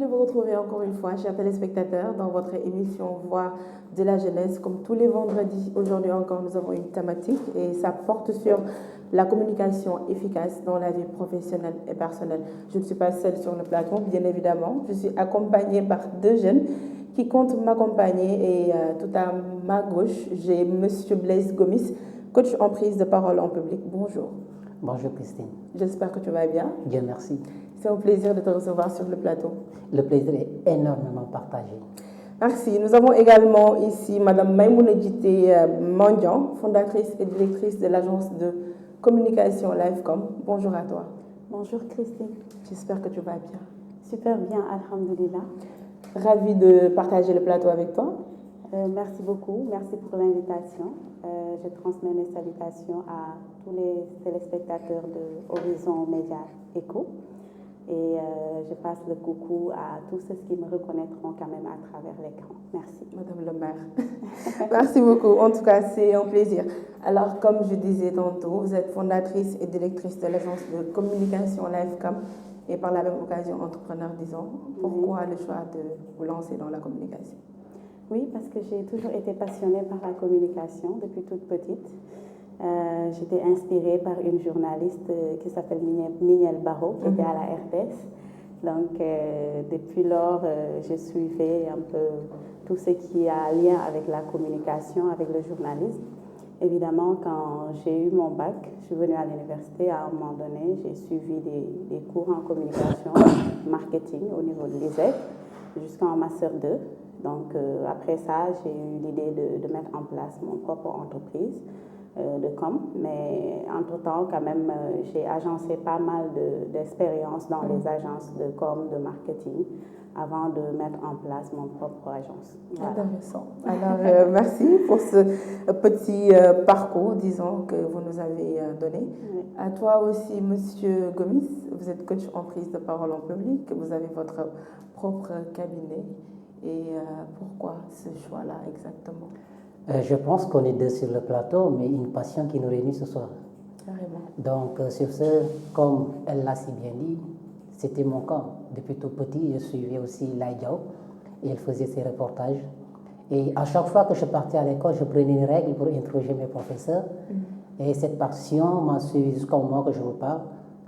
de vous retrouver encore une fois, chers téléspectateurs, dans votre émission Voix de la jeunesse. Comme tous les vendredis, aujourd'hui encore, nous avons une thématique et ça porte sur la communication efficace dans la vie professionnelle et personnelle. Je ne suis pas seule sur le plateau, bien évidemment. Je suis accompagnée par deux jeunes qui comptent m'accompagner et tout à ma gauche, j'ai Monsieur Blaise Gomis, coach en prise de parole en public. Bonjour. Bonjour Christine. J'espère que tu vas bien. Dieu merci. C'est un plaisir de te recevoir sur le plateau. Le plaisir est énormément partagé. Merci. Nous avons également ici Madame Maïmouna Djité Mandian, fondatrice et directrice de l'agence de communication Livecom. Bonjour à toi. Bonjour Christine. J'espère que tu vas bien. Super bien, alhamdoulilah. Ravie de partager le plateau avec toi. Merci beaucoup, merci pour l'invitation. Je transmets mes salutations à tous les téléspectateurs de Horizon Média Éco et je passe le coucou à tous ceux qui me reconnaîtront quand même à travers l'écran. Merci. Madame le maire. Merci beaucoup. En tout cas, c'est un plaisir. Alors, comme je disais tantôt, vous êtes fondatrice et directrice de l'agence de communication Livecom et par la même occasion entrepreneur, disons. Pourquoi le choix de vous lancer dans la communication? Oui, parce que j'ai toujours été passionnée par la communication depuis toute petite. J'étais inspirée par une journaliste qui s'appelle Mignel Barrault, qui était à la RTS. Donc, depuis lors, je suivais un peu tout ce qui a lien avec la communication, avec le journalisme. Évidemment, quand j'ai eu mon bac, je suis venue à l'université. À un moment donné, j'ai suivi des cours en communication, marketing au niveau de l'ISEC, jusqu'en Master 2. Donc, après ça, j'ai eu l'idée de mettre en place mon propre entreprise de com. Mais entre-temps, quand même, j'ai agencé pas mal d'expériences dans les agences de com, de marketing, avant de mettre en place mon propre agence. Voilà. Intéressant. Alors, merci pour ce petit parcours, disons, que vous nous avez donné. Oui. À toi aussi, Monsieur Gomis, vous êtes coach en prise de parole en public, vous avez votre propre cabinet. Et pourquoi ce choix-là exactement? Je pense qu'on est deux sur le plateau, mais une passion qui nous réunit ce soir. Carrément. Donc, sur ce, comme elle l'a si bien dit, c'était mon cas. Depuis tout petit, je suivais aussi Laïdiao et elle faisait ses reportages. Et à chaque fois que je partais à l'école, je prenais une règle pour interroger mes professeurs. Et cette passion m'a suivi jusqu'au moment que je vous parle.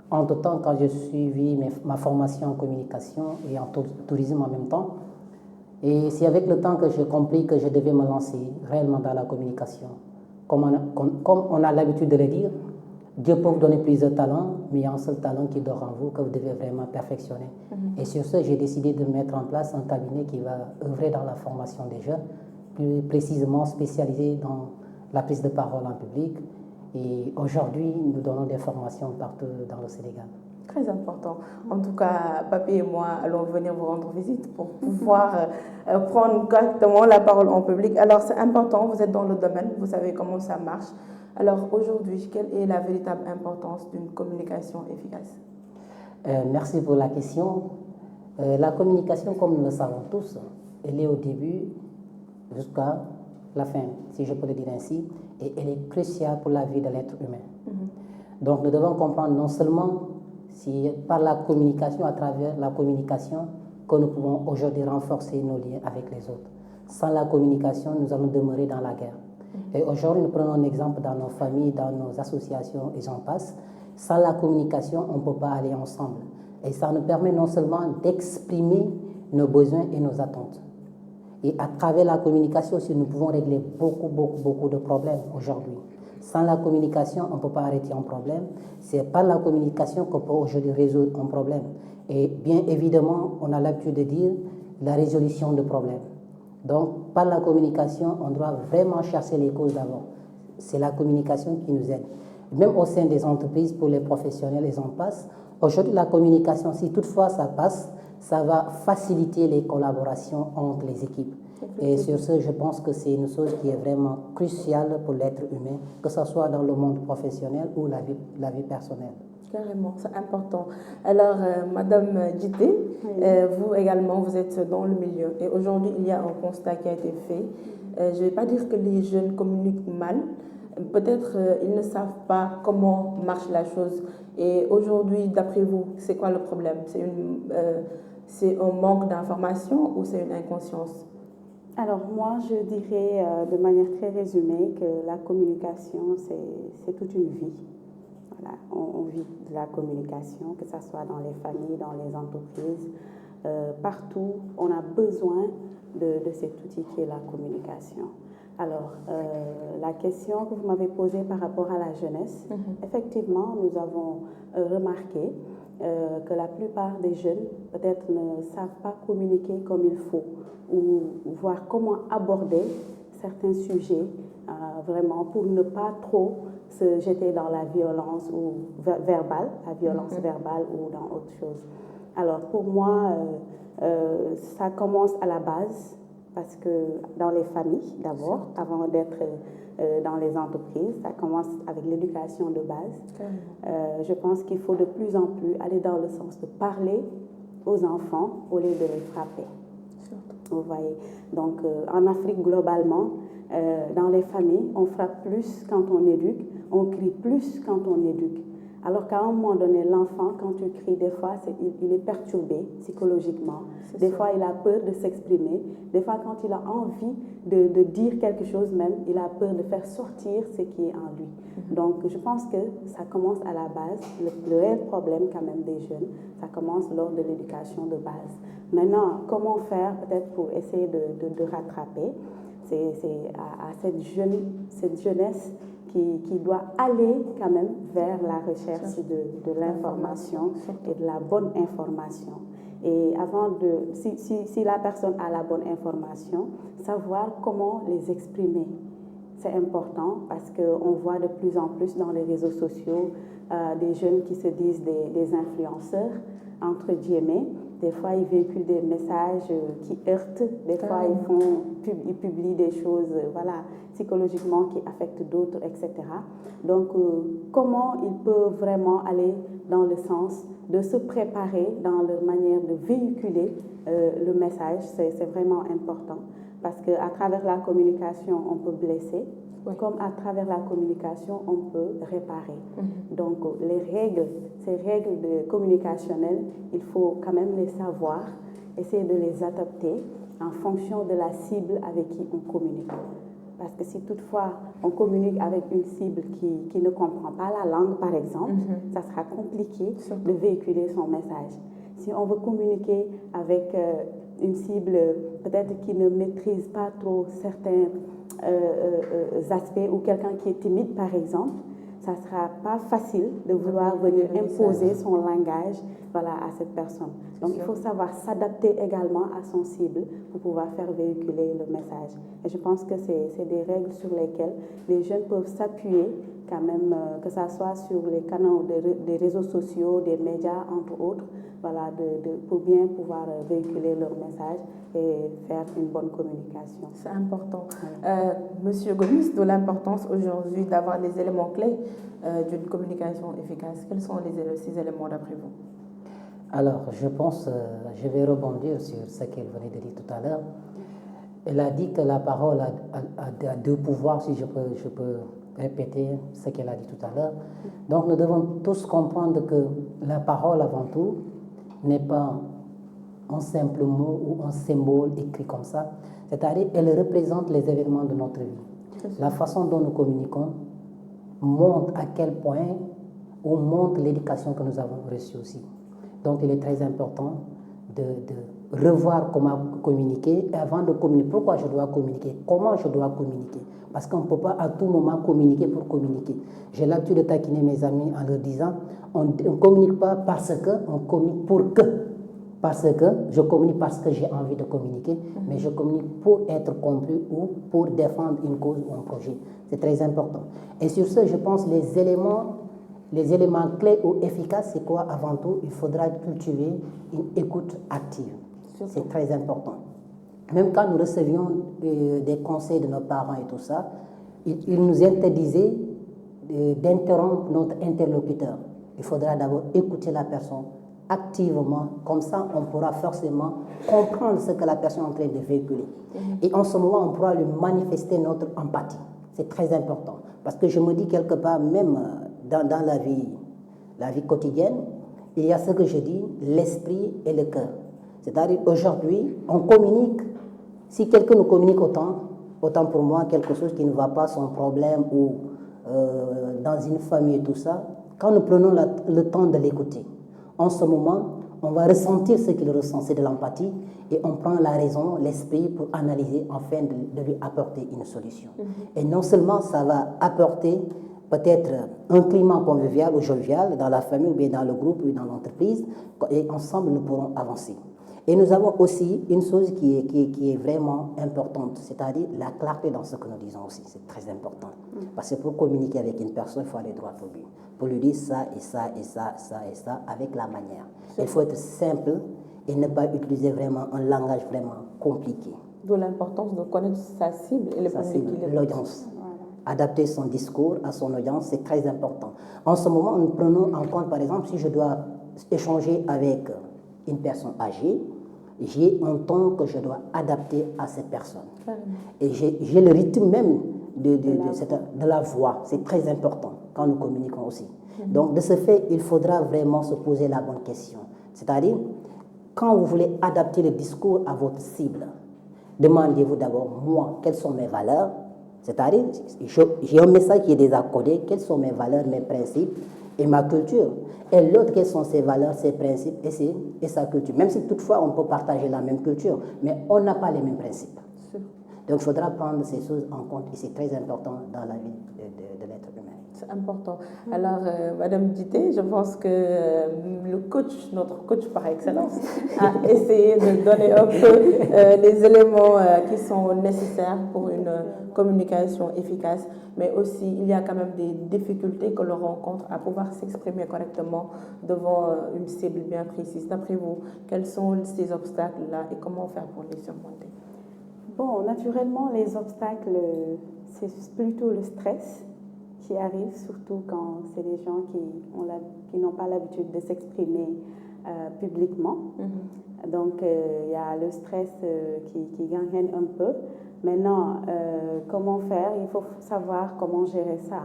Entre-temps, quand j'ai suivi ma formation en communication et en tourisme en même temps, et c'est avec le temps que j'ai compris que je devais me lancer réellement dans la communication. Comme on a l'habitude de le dire, Dieu peut vous donner plusieurs talents, mais il y a un seul talent qui dort en vous que vous devez vraiment perfectionner. Et sur ce, j'ai décidé de mettre en place un cabinet qui va œuvrer dans la formation des jeunes, plus précisément spécialisé dans la prise de parole en public. Et aujourd'hui, nous donnons des formations partout dans le Sénégal. Très important. En tout cas, Papi et moi allons venir vous rendre visite pour pouvoir prendre correctement la parole en public. Alors, c'est important, vous êtes dans le domaine, vous savez comment ça marche. Alors, aujourd'hui, quelle est la véritable importance d'une communication efficace? Merci pour la question. La communication, comme nous le savons tous, elle est au début jusqu'à la fin, si je peux le dire ainsi, et elle est cruciale pour la vie de l'être humain. Donc, nous devons comprendre non seulement c'est par la communication, à travers la communication, que nous pouvons aujourd'hui renforcer nos liens avec les autres. Sans la communication, nous allons demeurer dans la guerre. Et aujourd'hui, nous prenons un exemple dans nos familles, dans nos associations, et j'en passe. Sans la communication, on ne peut pas aller ensemble. Et ça nous permet non seulement d'exprimer nos besoins et nos attentes. Et à travers la communication aussi, nous pouvons régler beaucoup de problèmes aujourd'hui. Sans la communication, on ne peut pas arrêter un problème. C'est par la communication qu'on peut aujourd'hui résoudre un problème. Et bien évidemment, on a l'habitude de dire la résolution de problèmes. Donc, par la communication, on doit vraiment chercher les causes d'abord. C'est la communication qui nous aide. Même au sein des entreprises, pour les professionnels, et j'en passe. Aujourd'hui, la communication, si toutefois ça passe, ça va faciliter les collaborations entre les équipes. Et sur ce, je pense que c'est une chose qui est vraiment cruciale pour l'être humain, que ce soit dans le monde professionnel ou la vie personnelle. Carrément, c'est important. Alors, Madame Djité, vous également, vous êtes dans le milieu. Et aujourd'hui, il y a un constat qui a été fait. Je ne vais pas dire que les jeunes communiquent mal. Peut-être ils ne savent pas comment marche la chose. Et aujourd'hui, d'après vous, c'est quoi le problème? C'est c'est un manque d'information ou c'est une inconscience? Alors moi, je dirais de manière très résumée que la communication, c'est toute une vie. Voilà, on vit de la communication, que ce soit dans les familles, dans les entreprises, partout, on a besoin de cet outil qui est la communication. Alors, la question que vous m'avez posée par rapport à la jeunesse, effectivement, nous avons remarqué que la plupart des jeunes, peut-être, ne savent pas communiquer comme il faut ou voir comment aborder certains sujets vraiment pour ne pas trop se jeter dans la violence ou verbale, la violence verbale ou dans autre chose. Alors, pour moi, ça commence à la base, parce que dans les familles, d'abord, avant d'être dans les entreprises, ça commence avec l'éducation de base. Je pense qu'il faut de plus en plus aller dans le sens de parler aux enfants au lieu de les frapper. Vous voyez. Donc, en Afrique, globalement, dans les familles, on frappe plus quand on éduque, on crie plus quand on éduque. Alors qu'à un moment donné, l'enfant, quand tu cries, des fois, il est perturbé psychologiquement. Des fois, il a peur de s'exprimer. Des fois, quand il a envie de dire quelque chose même, il a peur de faire sortir ce qui est en lui. Donc, je pense que ça commence à la base. Le réel problème quand même des jeunes, ça commence lors de l'éducation de base. Maintenant, comment faire peut-être pour essayer de rattraper? C'est à cette jeunesse qui doit aller quand même vers la recherche de l'information et de la bonne information. Et avant si la personne a la bonne information, savoir comment les exprimer. C'est important parce qu'on voit de plus en plus dans les réseaux sociaux des jeunes qui se disent des influenceurs, entre guillemets. Des fois, ils véhiculent des messages qui heurtent. Des fois, ils publient des choses psychologiquement qui affectent d'autres, etc. Donc, comment ils peuvent vraiment aller dans le sens de se préparer dans leur manière de véhiculer le message, c'est vraiment important. Parce qu'à travers la communication, on peut blesser. Comme à travers la communication, on peut réparer. Donc, ces règles communicationnelles, il faut quand même les savoir, essayer de les adapter en fonction de la cible avec qui on communique. Parce que si toutefois on communique avec une cible qui ne comprend pas la langue, par exemple, ça sera compliqué de véhiculer son message. Si on veut communiquer avec une cible peut-être qui ne maîtrise pas trop certains aspects ou quelqu'un qui est timide, par exemple, ça ne sera pas facile de vouloir venir imposer son langage à cette personne. Donc, il faut savoir s'adapter également à son cible pour pouvoir faire véhiculer le message. Et je pense que c'est des règles sur lesquelles les jeunes peuvent s'appuyer quand même, que ce soit sur les canaux des réseaux sociaux, des médias, entre autres, pour bien pouvoir véhiculer leur message et faire une bonne communication. C'est important. Monsieur Gomis, de l'importance aujourd'hui d'avoir les éléments clés d'une communication efficace. Quels sont ces éléments d'après vous? Alors, je pense, je vais rebondir sur ce qu'elle venait de dire tout à l'heure. Elle a dit que la parole a deux pouvoirs, si je peux répéter ce qu'elle a dit tout à l'heure. Donc, nous devons tous comprendre que la parole, avant tout, n'est pas un simple mot ou un symbole écrit comme ça. C'est-à-dire, elle représente les événements de notre vie. La façon dont nous communiquons montre à quel point ou montre l'éducation que nous avons reçue aussi. Donc, il est très important de revoir comment communiquer. Et avant de communiquer, pourquoi je dois communiquer? Comment je dois communiquer? Parce qu'on ne peut pas à tout moment communiquer pour communiquer. J'ai l'habitude de taquiner mes amis en leur disant, on ne communique pas parce que, on communique pour que. Parce que je communique parce que j'ai envie de communiquer, mais je communique pour être compris ou pour défendre une cause ou un projet. C'est très important. Et sur ce, je pense les éléments clés ou efficaces, c'est quoi? Avant tout, il faudra cultiver une écoute active. C'est très important. Même quand nous recevions des conseils de nos parents et tout ça, ils nous interdisaient d'interrompre notre interlocuteur. Il faudra d'abord écouter la personne activement, comme ça on pourra forcément comprendre ce que la personne est en train de véhiculer. Et en ce moment, on pourra lui manifester notre empathie. C'est très important. Parce que je me dis quelque part, même dans la vie quotidienne, il y a ce que je dis, l'esprit et le cœur. C'est-à-dire aujourd'hui, on communique. Si quelqu'un nous communique autant pour moi, quelque chose qui ne va pas, son problème ou dans une famille et tout ça, quand nous prenons le temps de l'écouter, en ce moment, on va ressentir ce qu'il ressent, c'est de l'empathie, et on prend la raison, l'esprit pour analyser afin de lui apporter une solution. Et non seulement ça va apporter peut-être un climat convivial ou jovial dans la famille ou bien dans le groupe ou dans l'entreprise, et ensemble nous pourrons avancer. Et nous avons aussi une chose qui est vraiment importante, c'est-à-dire la clarté dans ce que nous disons aussi, c'est très important. Parce que pour communiquer avec une personne, il faut aller droit au but. Pour lui dire ça et ça et ça, ça et ça, avec la manière. Il faut être simple et ne pas utiliser vraiment un langage vraiment compliqué. D'où l'importance de connaître sa cible et le public. L'audience. Adapter son discours à son audience, c'est très important. En ce moment, nous prenons en compte, par exemple, si je dois échanger avec une personne âgée, j'ai un ton que je dois adapter à cette personne. Et j'ai le rythme même de la voix. C'est très important quand nous communiquons aussi. Donc, de ce fait, il faudra vraiment se poser la bonne question. C'est-à-dire, quand vous voulez adapter le discours à votre cible, demandez-vous d'abord, moi, quelles sont mes valeurs? C'est-à-dire, j'ai un message qui est déjà codé, quelles sont mes valeurs, mes principes et ma culture. Et l'autre, quelles sont ses valeurs, ses principes et sa culture. Même si toutefois on peut partager la même culture, mais on n'a pas les mêmes principes. Donc il faudra prendre ces choses en compte et c'est très important dans la vie de l'être humain. C'est important. Alors, Madame Dité, je pense que le coach, notre coach par excellence, a essayé de donner un peu les éléments qui sont nécessaires pour une communication efficace, mais aussi il y a quand même des difficultés que l'on rencontre à pouvoir s'exprimer correctement devant une cible bien précise. D'après vous, quels sont ces obstacles-là et comment faire pour les surmonter? Bon, naturellement, les obstacles, c'est plutôt le stress qui arrive, surtout quand c'est des gens qui n'ont pas l'habitude de s'exprimer publiquement. Donc, il y a le stress qui gangrène un peu. Maintenant, comment faire? Il faut savoir comment gérer ça.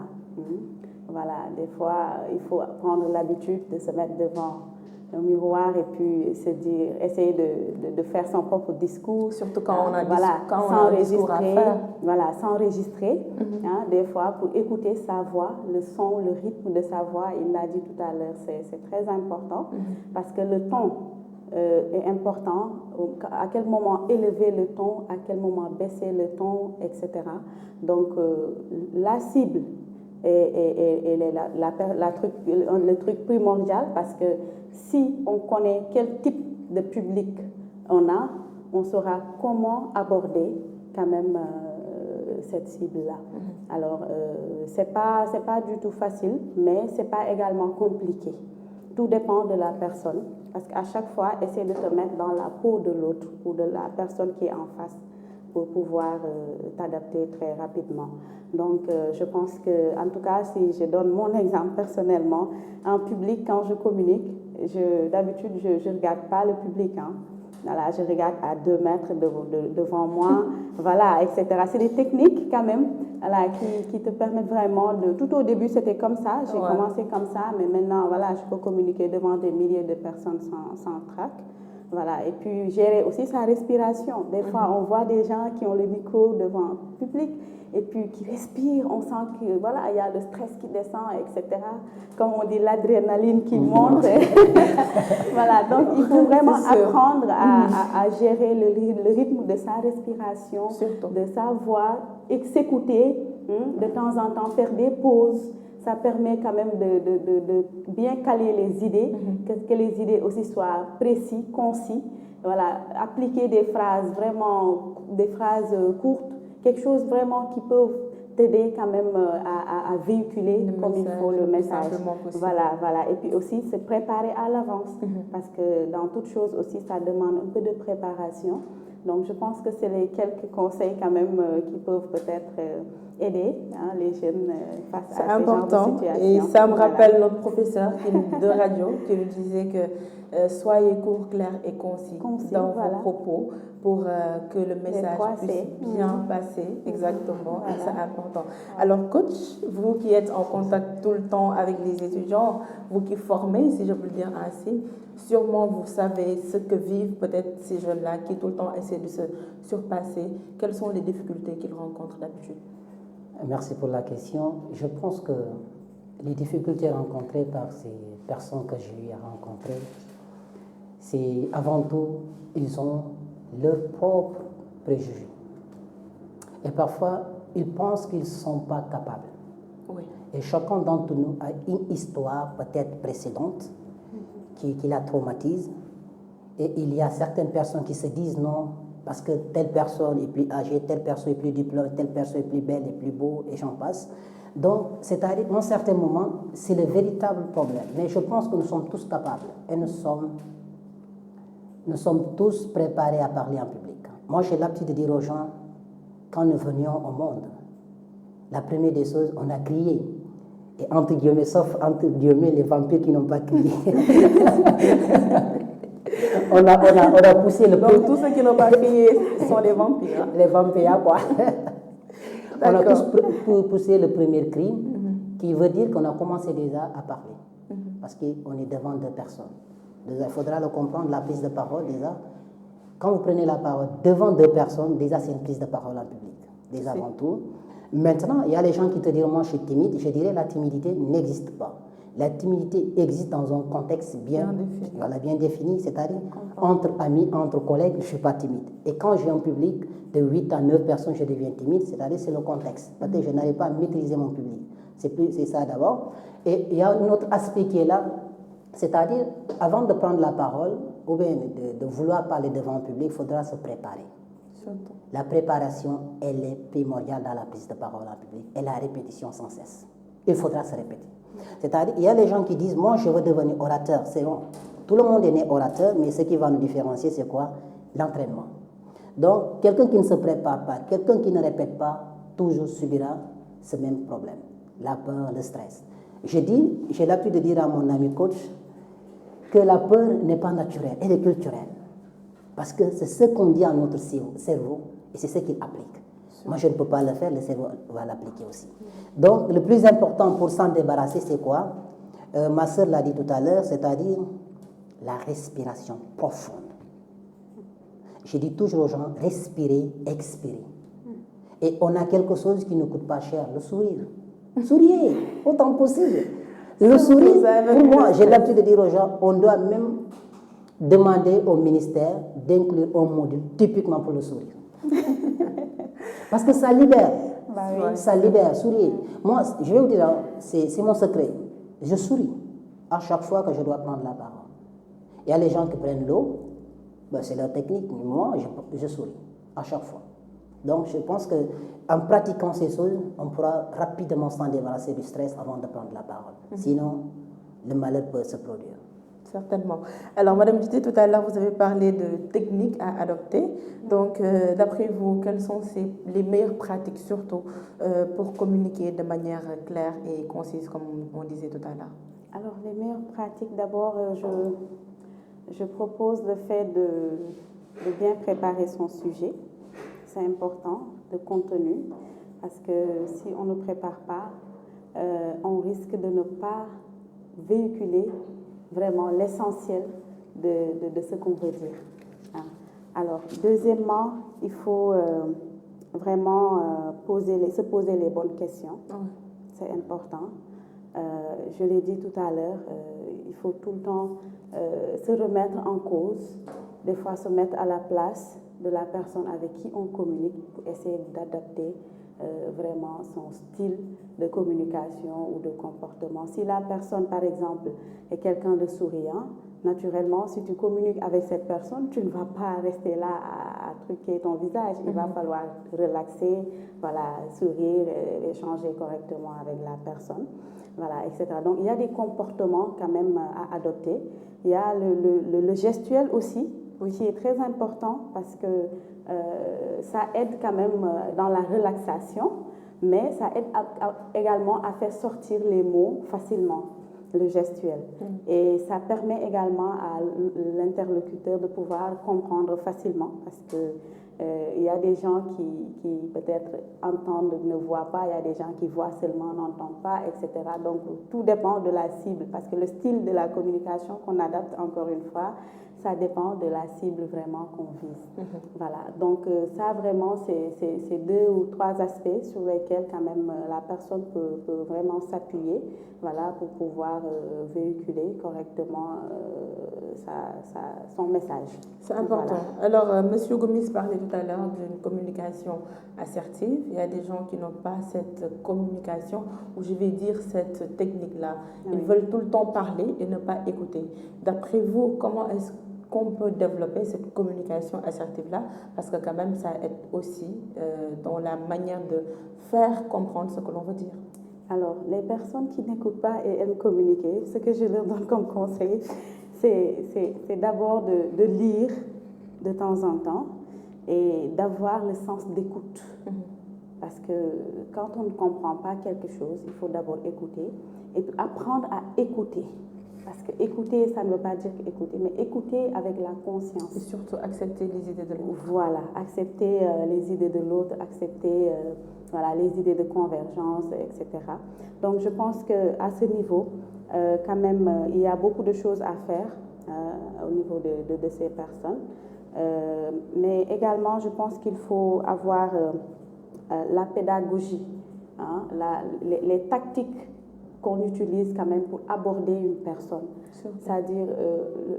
Voilà, des fois, il faut prendre l'habitude de se mettre devant un miroir et puis se dire, essayer de faire son propre discours. Surtout quand on a, un discours à faire. Voilà, s'enregistrer, des fois, pour écouter sa voix, le son, le rythme de sa voix. Il l'a dit tout à l'heure, c'est très important parce que le ton est important. À quel moment élever le ton, à quel moment baisser le ton, etc. Donc, la cible est le truc primordial parce que si on connaît quel type de public on a, on saura comment aborder quand même cette cible-là. Alors, c'est pas du tout facile, mais c'est pas également compliqué. Tout dépend de la personne, parce qu'à chaque fois, essaie de te mettre dans la peau de l'autre ou de la personne qui est en face pour pouvoir t'adapter très rapidement. Donc, je pense que, en tout cas, si je donne mon exemple personnellement, en public, quand je communique, d'habitude, je ne regarde pas le public. Voilà, je regarde à 2 mètres devant moi, voilà, etc. C'est des techniques quand même voilà, qui te permettent vraiment de... Tout au début, c'était comme ça, j'ai commencé comme ça, mais maintenant, voilà, je peux communiquer devant des milliers de personnes sans trac. Voilà, et puis gérer aussi sa respiration. Des fois, on voit des gens qui ont le micro devant le public et puis qui respirent. On sent que voilà, il y a le stress qui descend, etc. Comme on dit, l'adrénaline qui monte. Voilà, donc il faut vraiment apprendre à gérer le rythme de sa respiration, de sa voix, et s'écouter de temps en temps, faire des pauses. Ça permet quand même de bien caler les idées, que les idées aussi soient précises, concis. Voilà, appliquer des phrases courtes, quelque chose vraiment qui peut t'aider quand même à véhiculer comme il faut le message. Voilà. Et puis aussi se préparer à l'avance, parce que dans toute chose aussi, ça demande un peu de préparation. Donc, je pense que c'est les quelques conseils quand même qui peuvent peut-être aider les jeunes face C'est à ce genre de important. situation. Et ça me rappelle notre professeur de radio qui nous disait que soyez court, clair et concis dans vos propos pour que le message puisse bien passer. Exactement, et c'est important. Alors coach, vous qui êtes en contact tout le temps avec les étudiants, vous qui formez, si je peux le dire ainsi, sûrement vous savez ce que vivent peut-être ces jeunes-là qui tout le temps essaient de se surpasser. Quelles sont les difficultés qu'ils rencontrent d'habitude? Merci pour la question. Je pense que les difficultés rencontrées par ces personnes que j'ai eu à rencontrer, c'est avant tout, ils ont leurs propres préjugés. Et parfois, ils pensent qu'ils ne sont pas capables. Oui. Et chacun d'entre nous a une histoire peut-être précédente qui la traumatise. Et il y a certaines personnes qui se disent non, parce que telle personne est plus âgée, telle personne est plus diplômée, telle personne est plus belle et plus beau, et j'en passe. Donc, c'est-à-dire, à un certain moment, c'est le véritable problème. Mais je pense que nous sommes tous capables et nous sommes tous préparés à parler en public. Moi, j'ai l'habitude de dire aux gens, quand nous venions au monde, la première des choses, on a crié. Et entre guillemets, sauf entre guillemets, les vampires qui n'ont pas crié. on a poussé le Donc, tous ceux qui n'ont pas crié sont les vampires. Les vampires, quoi. On a tous poussé le premier cri, qui veut dire qu'on a commencé déjà à parler. Parce qu'on est devant deux personnes. Déjà, il faudra le comprendre, la prise de parole, déjà. Quand vous prenez la parole devant deux personnes, déjà, c'est une prise de parole en public. Déjà, avant tout. Maintenant, il y a les gens qui te diront, moi, je suis timide. Je dirais, la timidité n'existe pas. La timidité existe dans un contexte bien défini, c'est-à-dire entre amis, entre collègues, je ne suis pas timide. Et quand j'ai un public de 8 à 9 personnes, je deviens timide, c'est-à-dire c'est le contexte. Peut-être que je n'arrive pas à maîtriser mon public. C'est ça d'abord. Et il y a un autre aspect qui est là, c'est-à-dire, avant de prendre la parole, ou bien de vouloir parler devant un public, il faudra se préparer. Surtout. La préparation, elle est primordiale dans la prise de parole en public et la répétition sans cesse. Il faudra se répéter. C'est-à-dire, il y a des gens qui disent, moi, je veux devenir orateur. C'est bon. Tout le monde est né orateur, mais ce qui va nous différencier, c'est quoi? L'entraînement. Donc, quelqu'un qui ne se prépare pas, quelqu'un qui ne répète pas, toujours subira ce même problème. La peur, le stress. J'ai l'habitude de dire à mon ami coach que la peur n'est pas naturelle, elle est culturelle. Parce que c'est ce qu'on dit à notre cerveau et c'est ce qu'il applique. Moi, je ne peux pas le faire, le cerveau va l'appliquer aussi. Donc, le plus important pour s'en débarrasser, c'est quoi? Ma sœur l'a dit tout à l'heure, c'est-à-dire la respiration profonde. Je dis toujours aux gens, respirez, expirez. Et on a quelque chose qui ne coûte pas cher, le sourire. Souriez, autant possible. Le sourire, pour moi, j'ai l'habitude de dire aux gens, on doit même demander au ministère d'inclure un module typiquement pour le sourire. Parce que ça libère. Ça libère, souriez. Moi, je vais vous dire, c'est mon secret. Je souris à chaque fois que je dois prendre la parole. Il y a les gens qui prennent l'eau, c'est leur technique, mais moi, je souris à chaque fois. Donc, je pense qu'en pratiquant ces choses, on pourra rapidement s'en débarrasser du stress avant de prendre la parole. Sinon, le malheur peut se produire. Certainement. Alors, Madame Dité, tout à l'heure, vous avez parlé de techniques à adopter. Donc, d'après vous, quelles sont les meilleures pratiques, surtout, pour communiquer de manière claire et concise, comme on disait tout à l'heure? Alors, les meilleures pratiques, d'abord, je propose le fait de bien préparer son sujet. C'est important, le contenu, parce que si on ne prépare pas, on risque de ne pas véhiculer vraiment l'essentiel de ce qu'on veut dire. Alors, deuxièmement, il faut vraiment se poser les bonnes questions. C'est important. Je l'ai dit tout à l'heure, il faut tout le temps se remettre en cause, des fois se mettre à la place de la personne avec qui on communique pour essayer d'adapter vraiment son style de communication ou de comportement. Si la personne, par exemple, est quelqu'un de souriant, naturellement, si tu communiques avec cette personne, tu ne vas pas rester là à truquer ton visage. Il va falloir relaxer, sourire, échanger correctement avec la personne, etc. Donc, il y a des comportements quand même à adopter. Il y a le gestuel aussi, qui est très important parce que ça aide quand même dans la relaxation. mais ça aide également à faire sortir les mots facilement, le gestuel. Et ça permet également à l'interlocuteur de pouvoir comprendre facilement, parce que il y a des gens qui peut-être entendent, ne voient pas, il y a des gens qui voient seulement, n'entendent pas, etc. Donc tout dépend de la cible, parce que le style de la communication qu'on adapte, encore une fois, ça dépend de la cible vraiment qu'on vise. Voilà, donc ça vraiment, c'est 2 ou 3 aspects sur lesquels quand même la personne peut vraiment s'appuyer, voilà, pour pouvoir véhiculer correctement son message. C'est important. Voilà. Alors, Monsieur Gomis parlait tout à l'heure d'une communication assertive. Il y a des gens qui n'ont pas cette communication, ou je vais dire cette technique-là. Ils veulent tout le temps parler et ne pas écouter. D'après vous, comment est-ce qu'on peut développer cette communication assertive-là? Parce que quand même, ça aide aussi dans la manière de faire comprendre ce que l'on veut dire. Alors, les personnes qui n'écoutent pas et aiment communiquer, ce que je leur donne comme conseil, c'est d'abord de lire de temps en temps et d'avoir le sens d'écoute. Parce que quand on ne comprend pas quelque chose, il faut d'abord écouter et apprendre à écouter. Parce que écouter, ça ne veut pas dire écouter, mais écouter avec la conscience. Et surtout accepter les idées de l'autre. Voilà, accepter les idées de l'autre, accepter voilà, les idées de convergence, etc. Donc je pense qu'à ce niveau, quand même, il y a beaucoup de choses à faire au niveau de ces personnes. Mais également, je pense qu'il faut avoir la pédagogie, hein, les tactiques qu'on utilise quand même pour aborder une personne. C'est-à-dire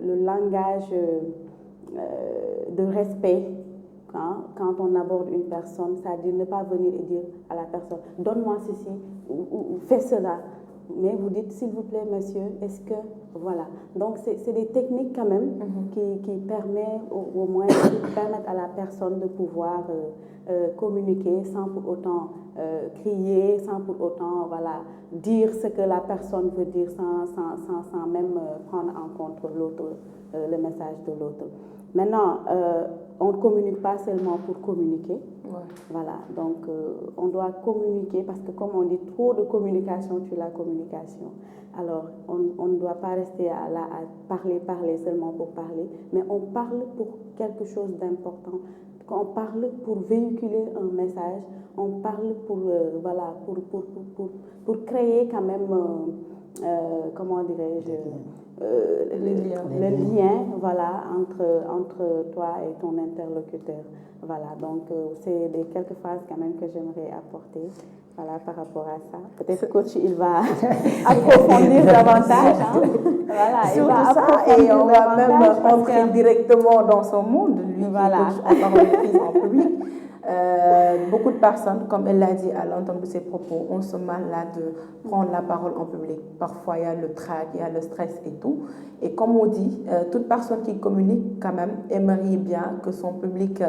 le langage de respect, hein, quand on aborde une personne, c'est-à-dire ne pas venir et dire à la personne « donne-moi ceci » ou « fais cela ». Mais vous dites, s'il vous plaît, monsieur, est-ce que... Voilà. Donc, c'est des techniques quand même qui permettent au moins permettent à la personne de pouvoir communiquer sans pour autant crier, sans pour autant voilà, dire ce que la personne veut dire, sans même prendre en compte l'autre, le message de l'autre. Maintenant, on ne communique pas seulement pour communiquer. Voilà, donc on doit communiquer parce que comme on dit, trop de communication tue la communication. Alors, on ne doit pas rester à parler seulement pour parler, mais on parle pour quelque chose d'important. On parle pour véhiculer un message, on parle pour, voilà, pour créer quand même, comment dirais-je, le lien voilà, entre toi et ton interlocuteur. Voilà, donc c'est quelques phrases quand même que j'aimerais apporter voilà, par rapport à ça. Peut-être coach, il va approfondir davantage. Hein. Voilà, il va approfondir et on va même entrer directement dans son monde, lui voilà. Qui est coach en parole prise en public. Beaucoup de personnes, comme elle l'a dit à l'entendre de ses propos, ont ce mal-là de prendre la parole en public. Parfois, il y a le trac, il y a le stress et tout. Et comme on dit, toute personne qui communique quand même aimerait bien que son public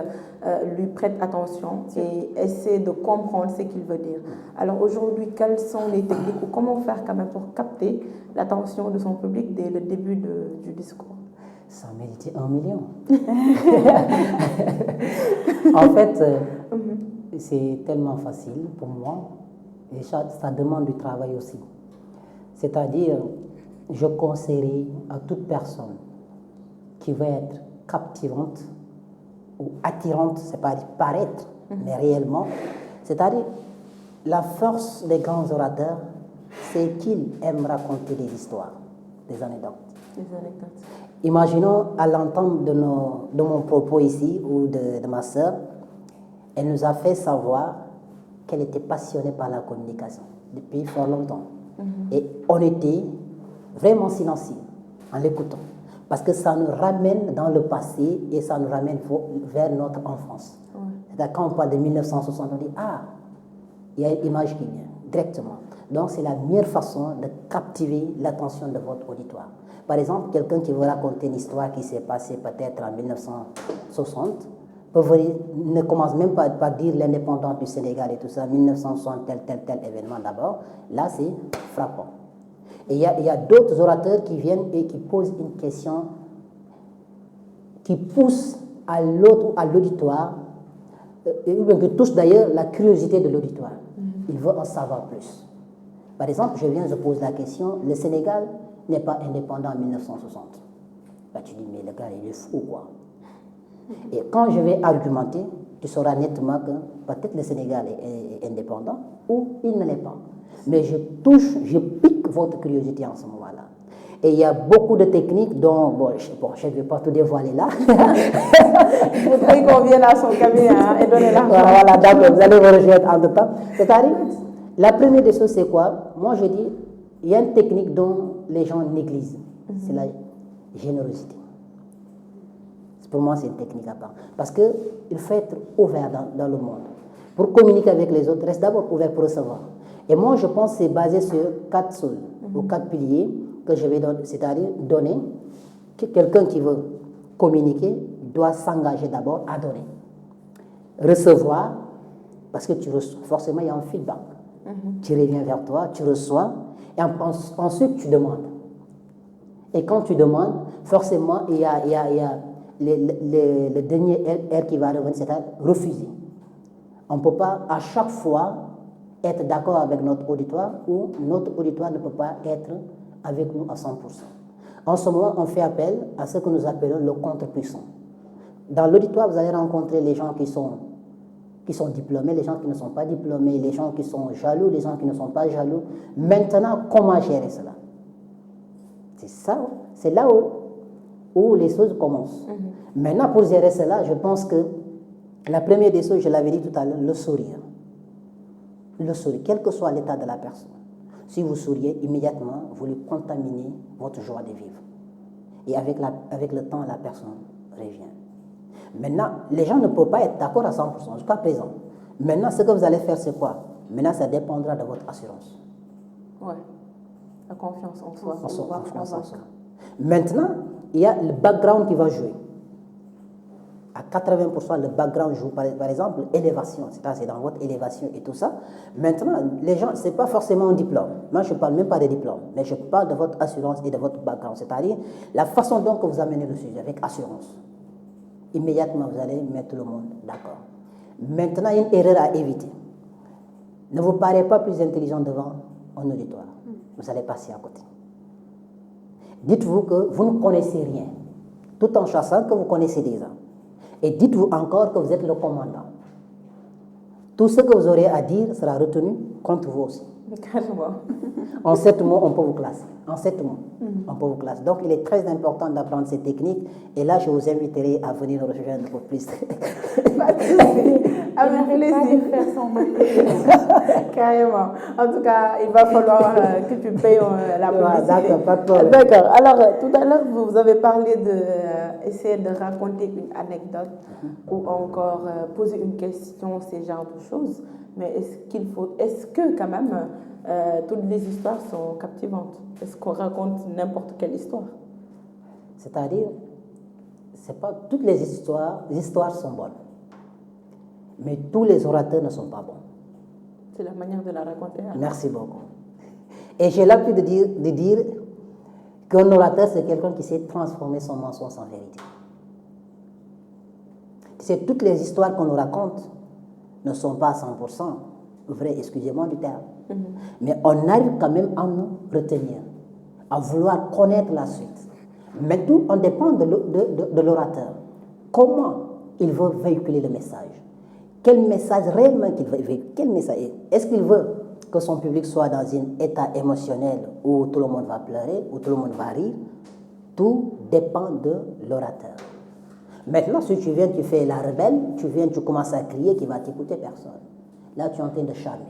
lui prête attention et essaie de comprendre ce qu'il veut dire. Alors aujourd'hui, quelles sont les techniques ou comment faire quand même pour capter l'attention de son public dès le début du discours? Ça mérite 1 million. En fait, c'est tellement facile pour moi et ça demande du travail aussi. C'est-à-dire, je conseillerais à toute personne qui veut être captivante ou attirante, c'est pas paraître, mais réellement, c'est-à-dire la force des grands orateurs, c'est qu'ils aiment raconter des histoires, des anecdotes. Imaginons à l'entente de mon propos ici ou de ma sœur, elle nous a fait savoir qu'elle était passionnée par la communication depuis fort longtemps. Et on était vraiment silencieux en l'écoutant. Parce que ça nous ramène dans le passé et ça nous ramène vers notre enfance. C'est-à-dire quand on parle de 1960, on dit « Ah, il y a une image qui vient directement ». Donc c'est la meilleure façon de captiver l'attention de votre auditoire. Par exemple, quelqu'un qui veut raconter une histoire qui s'est passée peut-être en 1960, ne commence même pas par dire l'indépendance du Sénégal et tout ça, 1960, tel événement d'abord. Là, c'est frappant. Et il y a d'autres orateurs qui viennent et qui posent une question qui pousse à l'autre, à l'auditoire, ou bien qui touche d'ailleurs la curiosité de l'auditoire. il veut en savoir plus. Par exemple, je pose la question, le Sénégal n'est pas indépendant en 1960. Bah, tu dis, mais le gars, il est fou, quoi. Et quand je vais argumenter, tu sauras nettement que peut-être le Sénégal est indépendant ou il ne l'est pas. Mais je pique votre curiosité en ce moment-là. Et il y a beaucoup de techniques dont, je ne vais pas tout dévoiler là. Il faudrait qu'on vienne à son cabinet et donner l'argent. Voilà, d'accord, vous allez me rejoindre en temps. C'est-à-dire, la première des choses, c'est quoi? Moi, je dis, il y a une technique dont les gens négligent. C'est la générosité. Pour moi, c'est une technique à part. Parce qu'il faut être ouvert dans le monde. Pour communiquer avec les autres, reste d'abord ouvert pour recevoir. Et moi, je pense que c'est basé sur 4 choses, ou 4 piliers que je vais donner. C'est-à-dire donner, que quelqu'un qui veut communiquer doit s'engager d'abord à donner. Recevoir, parce que forcément, il y a un feedback. Tu reviens vers toi, tu reçois, et ensuite, tu demandes. Et quand tu demandes, forcément, il y a le dernier R qui va revenir, c'est-à-dire refuser. On ne peut pas à chaque fois être d'accord avec notre auditoire ou notre auditoire ne peut pas être avec nous à 100%. En ce moment, on fait appel à ce que nous appelons le contre-puissant. Dans l'auditoire, vous allez rencontrer les gens qui sont diplômés, les gens qui ne sont pas diplômés, les gens qui sont jaloux, les gens qui ne sont pas jaloux. Maintenant, comment gérer cela? C'est ça, c'est là où les choses commencent. Maintenant, pour gérer cela, je pense que la première des choses, je l'avais dit tout à l'heure, le sourire. Le sourire, quel que soit l'état de la personne. Si vous souriez, immédiatement, vous lui contaminez votre joie de vivre. Et avec le temps, la personne revient. Maintenant, les gens ne peuvent pas être d'accord à 100%, jusqu'à présent. Maintenant, ce que vous allez faire, c'est quoi? Maintenant, ça dépendra de votre assurance. Oui, la confiance en soi. Confiance en soi. Maintenant, il y a le background qui va jouer. À 80%, le background joue, par exemple, élévation. C'est dans votre élévation et tout ça. Maintenant, les gens, ce n'est pas forcément un diplôme. Moi, je ne parle même pas des diplômes, mais je parle de votre assurance et de votre background. C'est-à-dire la façon dont vous amenez le sujet avec assurance. Immédiatement, vous allez mettre le monde d'accord. Maintenant, il y a une erreur à éviter. Ne vous parlez pas plus intelligent devant un auditoire. Vous allez passer à côté. Dites-vous que vous ne connaissez rien, tout en chassant que vous connaissez déjà. Et dites-vous encore que vous êtes le commandant. Tout ce que vous aurez à dire sera retenu contre vous aussi. En 7 mots, on peut vous classer. En 7 mots, on peut vous classer. Donc, il est très important d'apprendre ces techniques. Et là, je vous inviterai à venir nous rejoindre pour plus. Avec plaisir. Carrément. En tout cas, il va falloir que tu payes la publicité. D'accord, pas de problème. D'accord. Alors, tout à l'heure, vous avez parlé d'essayer de raconter une anecdote ou encore poser une question, ces genres de choses. Mais est-ce que quand même, toutes les histoires sont captivantes? Est-ce qu'on raconte n'importe quelle histoire? C'est-à-dire, c'est pas toutes les histoires sont bonnes. Mais tous les orateurs ne sont pas bons. C'est la manière de la raconter. Merci beaucoup. Et j'ai l'habitude de dire qu'un orateur, c'est quelqu'un qui sait transformer son mensonge en vérité. C'est toutes les histoires qu'on nous raconte ne sont pas à 100% vraies, excusez-moi du terme. Mais on arrive quand même à nous retenir, à vouloir connaître la suite. Mais tout en dépend de l'orateur. Comment il veut véhiculer le message? Quel message réellement qu'il veut véhiculer? Quel message? Est-ce qu'il veut que son public soit dans un état émotionnel où tout le monde va pleurer, où tout le monde va rire? Tout dépend de l'orateur. Maintenant, si tu viens, tu fais la rebelle, tu commences à crier, qui va t'écouter personne. Là, tu es en train de charmer.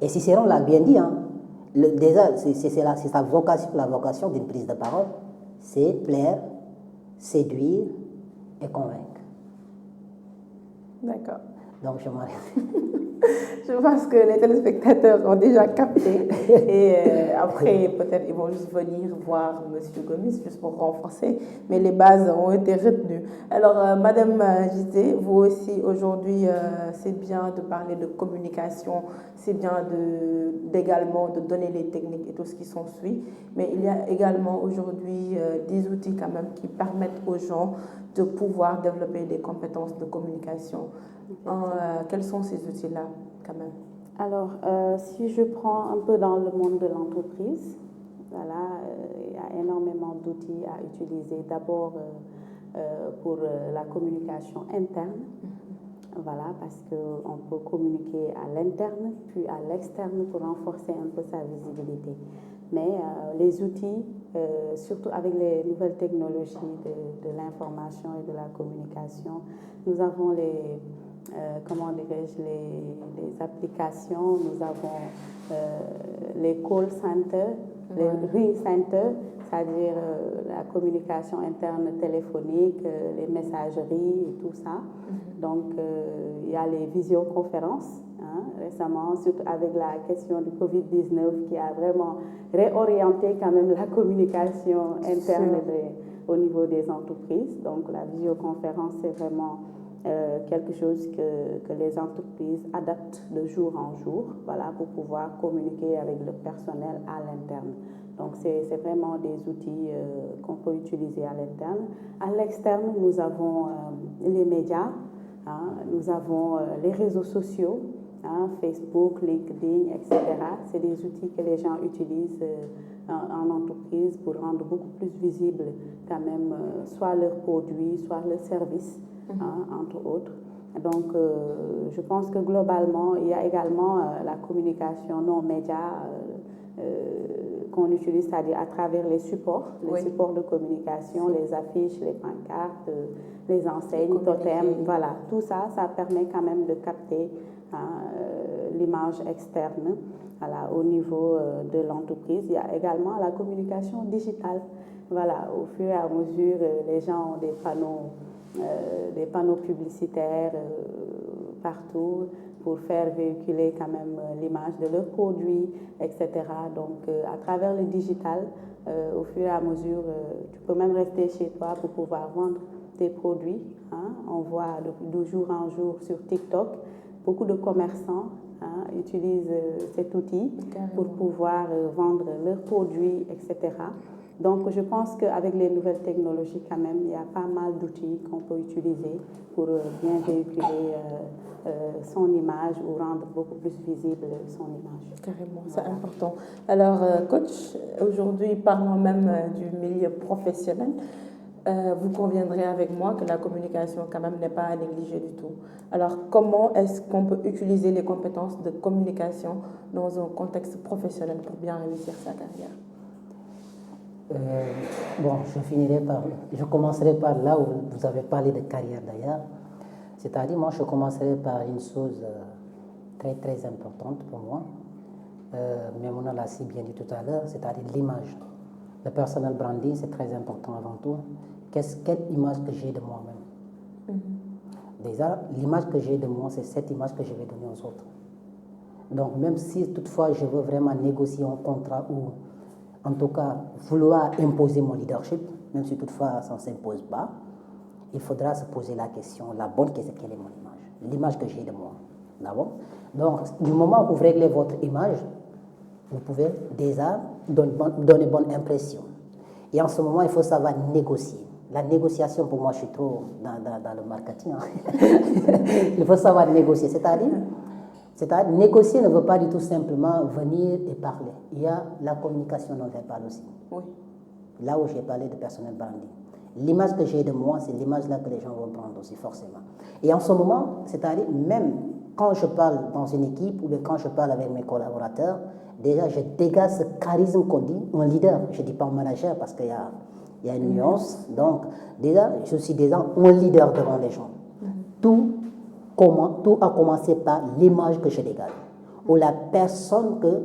Et Cicéron l'a bien dit, déjà, c'est sa vocation, la vocation d'une prise de parole, c'est plaire, séduire et convaincre. D'accord. Donc, je m'arrête. Je pense que les téléspectateurs ont déjà capté. Et après, peut-être ils vont juste venir voir M. Gomis juste pour renforcer. Mais les bases ont été retenues. Alors, Madame Gisé, vous aussi, aujourd'hui, c'est bien de parler de communication. C'est bien également de donner les techniques et tout ce qui s'ensuit. Mais il y a également aujourd'hui des outils quand même qui permettent aux gens de pouvoir développer des compétences de communication. Quels sont ces outils-là, quand même? Alors, si je prends un peu dans le monde de l'entreprise, voilà, il y a énormément d'outils à utiliser. D'abord, pour la communication interne, voilà, parce qu'on peut communiquer à l'interne, puis à l'externe pour renforcer un peu sa visibilité. Mais les outils, surtout avec les nouvelles technologies de l'information et de la communication, nous avons comment dirais-je, les applications, nous avons les call centers, les ring centers, c'est-à-dire la communication interne téléphonique, les messageries et tout ça. Donc, il y a les visioconférences, hein, récemment, surtout avec la question du Covid-19 qui a vraiment réorienté quand même la communication interne au niveau des entreprises. Donc, la visioconférence, c'est vraiment quelque chose que les entreprises adaptent de jour en jour, voilà, pour pouvoir communiquer avec le personnel à l'interne. Donc, c'est vraiment des outils qu'on peut utiliser à l'interne. À l'externe, nous avons les médias, hein, nous avons les réseaux sociaux, hein, Facebook, LinkedIn, etc. C'est des outils que les gens utilisent en entreprise pour rendre beaucoup plus visible quand même soit leurs produits, soit leurs services, hein, entre autres. Donc, je pense que globalement, il y a également la communication non média qu'on utilise, c'est-à-dire à travers les supports de communication, les affiches, les pancartes, les enseignes, totems, voilà, tout ça, ça permet quand même de capter l'image externe, voilà, au niveau de l'entreprise. Il y a également la communication digitale. Voilà, au fur et à mesure, les gens ont des panneaux publicitaires partout pour faire véhiculer quand même l'image de leurs produits, etc. Donc, à travers le digital, au fur et à mesure, tu peux même rester chez toi pour pouvoir vendre tes produits. Hein. On voit de jour en jour sur TikTok, beaucoup de commerçants utilisent cet outil pour pouvoir vendre leurs produits, etc. Donc, je pense qu'avec les nouvelles technologies, quand même, il y a pas mal d'outils qu'on peut utiliser pour bien véhiculer son image ou rendre beaucoup plus visible son image. Carrément, c'est important. Alors, coach, aujourd'hui, parlons même du milieu professionnel. Vous conviendrez avec moi que la communication, quand même, n'est pas à négliger du tout. Alors, comment est-ce qu'on peut utiliser les compétences de communication dans un contexte professionnel pour bien réussir sa carrière? Bon, je commencerai par là où vous avez parlé de carrière d'ailleurs. C'est-à-dire, moi, je commencerai par une chose très, très importante pour moi. Mais on l'a si bien dit tout à l'heure, c'est-à-dire l'image. Le personal branding, c'est très important avant tout. Quelle image que j'ai de moi-même? Déjà, l'image que j'ai de moi, c'est cette image que je vais donner aux autres. Donc, même si toutefois je veux vraiment négocier un contrat ou en tout cas vouloir imposer mon leadership, même si toutefois ça ne s'impose pas, il faudra se poser la question, la bonne question, quelle est mon image? L'image que j'ai de moi. D'accord? Donc, du moment où vous réglez votre image, vous pouvez déjà donner bonne impression. Et en ce moment, il faut savoir négocier. La négociation, pour moi, je suis trop dans le marketing. Il faut savoir négocier. C'est-à-dire, négocier ne veut pas du tout simplement venir et parler. Il y a la communication non verbale aussi. Oui. Là où j'ai parlé de personnel branding. L'image que j'ai de moi, c'est l'image-là que les gens vont prendre aussi, forcément. Et en ce moment, c'est-à-dire, même quand je parle dans une équipe ou bien quand je parle avec mes collaborateurs, déjà, je dégage ce charisme qu'on dit, un leader. Je ne dis pas un manager parce qu'il y a une nuance. Donc, déjà, je suis déjà un leader devant les gens. Tout a commencé par l'image que je dégage, ou la personne que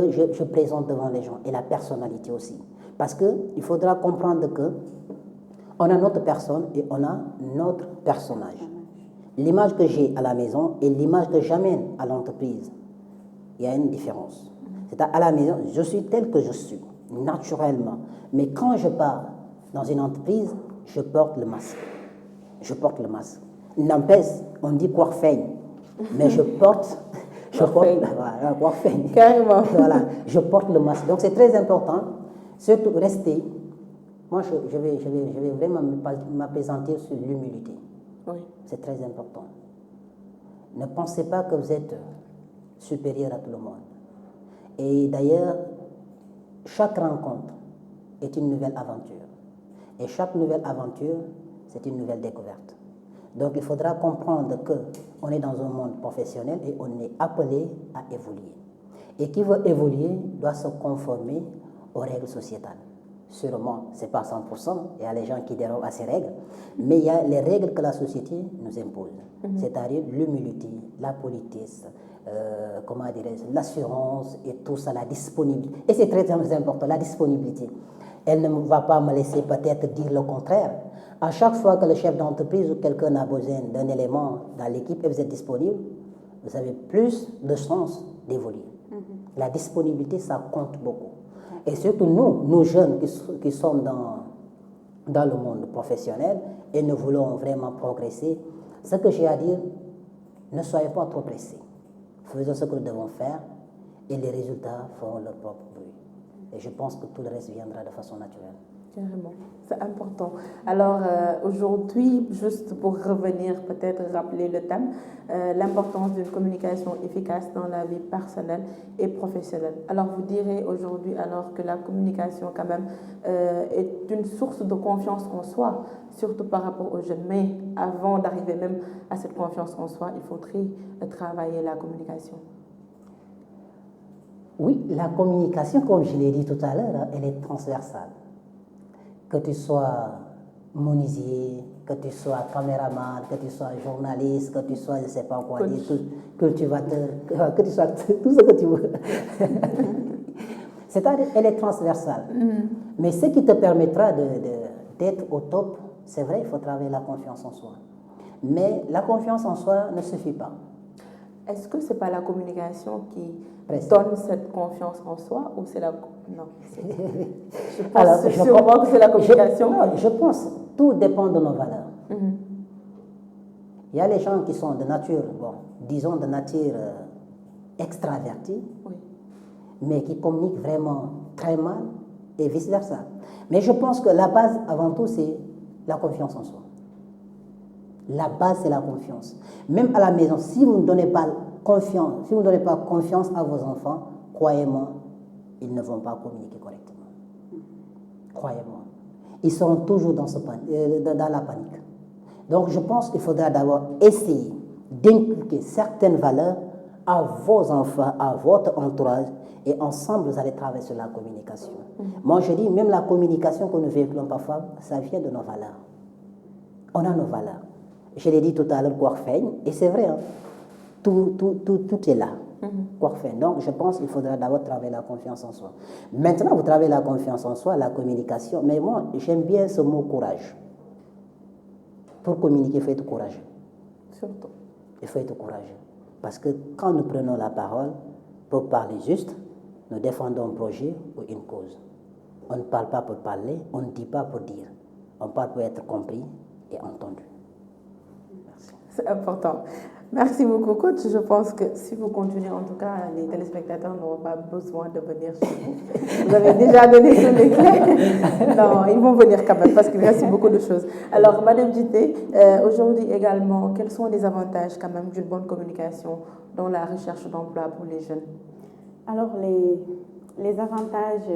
je présente devant les gens, et la personnalité aussi. Parce qu'il faudra comprendre qu'on a notre personne et on a notre personnage. L'image que j'ai à la maison et l'image que j'amène à l'entreprise, il y a une différence. C'est-à-dire, à la maison, je suis tel que je suis, naturellement. Mais quand je pars dans une entreprise, je porte le masque. N'empêche, on dit coiffeigne, mais je porte Carrément. Voilà, je porte le masque. Donc c'est très important, surtout rester. Moi, je vais vraiment m'apaisantir sur l'humilité. Oui. C'est très important. Ne pensez pas que vous êtes supérieur à tout le monde. Et d'ailleurs, chaque rencontre est une nouvelle aventure. Et chaque nouvelle aventure, c'est une nouvelle découverte. Donc il faudra comprendre qu'on est dans un monde professionnel et on est appelé à évoluer. Et qui veut évoluer doit se conformer aux règles sociétales. Sûrement, ce n'est pas 100%, il y a les gens qui dérogent à ces règles, mais il y a les règles que la société nous impose, c'est-à-dire l'humilité, la politesse, l'assurance et tout ça, la disponibilité. Et c'est très important, la disponibilité. Elle ne va pas me laisser peut-être dire le contraire. À chaque fois que le chef d'entreprise ou quelqu'un a besoin d'un élément dans l'équipe et vous êtes disponible, vous avez plus de chances d'évoluer. La disponibilité, ça compte beaucoup. Et surtout nous jeunes qui sommes dans le monde professionnel et nous voulons vraiment progresser, ce que j'ai à dire, ne soyez pas trop pressés. Faisons ce que nous devons faire et les résultats feront leur propre bruit. Et je pense que tout le reste viendra de façon naturelle. Carrément, c'est important. Alors aujourd'hui, juste pour revenir, peut-être rappeler le thème, l'importance d'une communication efficace dans la vie personnelle et professionnelle. Alors vous direz aujourd'hui alors que la communication quand même est une source de confiance en soi, surtout par rapport aux jeunes. Mais avant d'arriver même à cette confiance en soi, il faudrait travailler la communication. Oui, la communication, comme je l'ai dit tout à l'heure, elle est transversale. Que tu sois menuisier, que tu sois caméraman, que tu sois journaliste, que tu sois, je ne sais pas quoi dire, cultivateur, que tu sois tout ce que tu veux. C'est-à-dire, elle est transversale. Mais ce qui te permettra d'être au top, c'est vrai, il faut travailler la confiance en soi. Mais la confiance en soi ne suffit pas. Est-ce que ce n'est pas la communication qui donne cette confiance en soi ou c'est la... Non. Je pense sûrement que c'est la communication. Je pense que tout dépend de nos valeurs. Il y a les gens qui sont de nature, disons de nature extravertie, mais qui communiquent vraiment très mal et vice-versa. Mais je pense que la base, avant tout, c'est la confiance en soi. La base, c'est la confiance. Même à la maison, si vous ne donnez pas confiance, si vous ne donnez pas confiance à vos enfants, croyez-moi, ils ne vont pas communiquer correctement. Croyez-moi. Ils seront toujours dans la panique. Donc, je pense qu'il faudra d'abord essayer d'inculquer certaines valeurs à vos enfants, à votre entourage, et ensemble, vous allez travailler sur la communication. Moi, je dis, même la communication que nous véhiculons parfois, ça vient de nos valeurs. On a nos valeurs. Je l'ai dit tout à l'heure, Kouarfeigne, et c'est vrai, hein, tout est là. Donc, je pense qu'il faudra d'abord travailler la confiance en soi. Maintenant, vous travaillez la confiance en soi, la communication, mais moi, j'aime bien ce mot courage. Pour communiquer, il faut être courageux. Surtout. Il faut être courageux. Parce que quand nous prenons la parole pour parler juste, nous défendons un projet ou une cause. On ne parle pas pour parler, on ne dit pas pour dire. On parle pour être compris et entendu. Merci. C'est important. Merci beaucoup, coach. Je pense que si vous continuez, en tout cas, les téléspectateurs n'auront pas besoin de venir chez vous. Vous avez déjà donné tous les clés. Non, ils vont venir quand même parce qu'il reste beaucoup de choses. Alors, Madame Djité, aujourd'hui également, quels sont les avantages quand même d'une bonne communication dans la recherche d'emploi pour les jeunes? Alors, les avantages,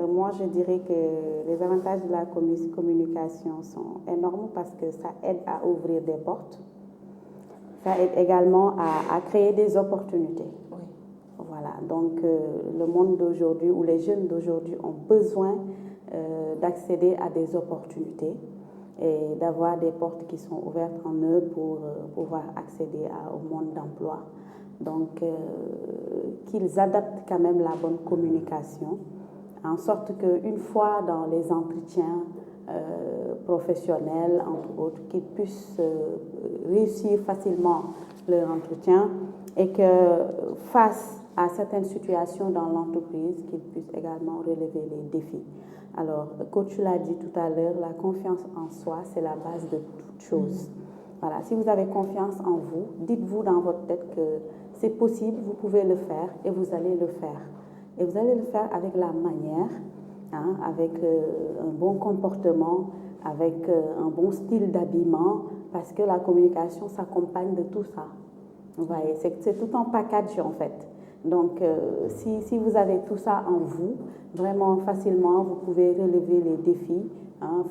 moi je dirais que les avantages de la communication sont énormes parce que ça aide à ouvrir des portes. Ça aide également à créer des opportunités. Oui. Voilà, donc le monde d'aujourd'hui ou les jeunes d'aujourd'hui ont besoin d'accéder à des opportunités et d'avoir des portes qui sont ouvertes en eux pour pouvoir accéder au monde d'emploi. Donc qu'ils adaptent quand même la bonne communication, en sorte qu'une fois dans les entretiens professionnels, entre autres, qu'ils puissent réussir facilement leur entretien et que face à certaines situations dans l'entreprise, qu'ils puissent également relever les défis. Alors, coach l'a dit tout à l'heure, la confiance en soi, c'est la base de toute chose. Voilà, si vous avez confiance en vous, dites-vous dans votre tête que c'est possible, vous pouvez le faire et vous allez le faire. Et vous allez le faire avec la manière, avec un bon comportement, avec un bon style d'habillement, parce que la communication s'accompagne de tout ça. Vous voyez, c'est tout un package en fait. Donc, si vous avez tout ça en vous, vraiment facilement, vous pouvez relever les défis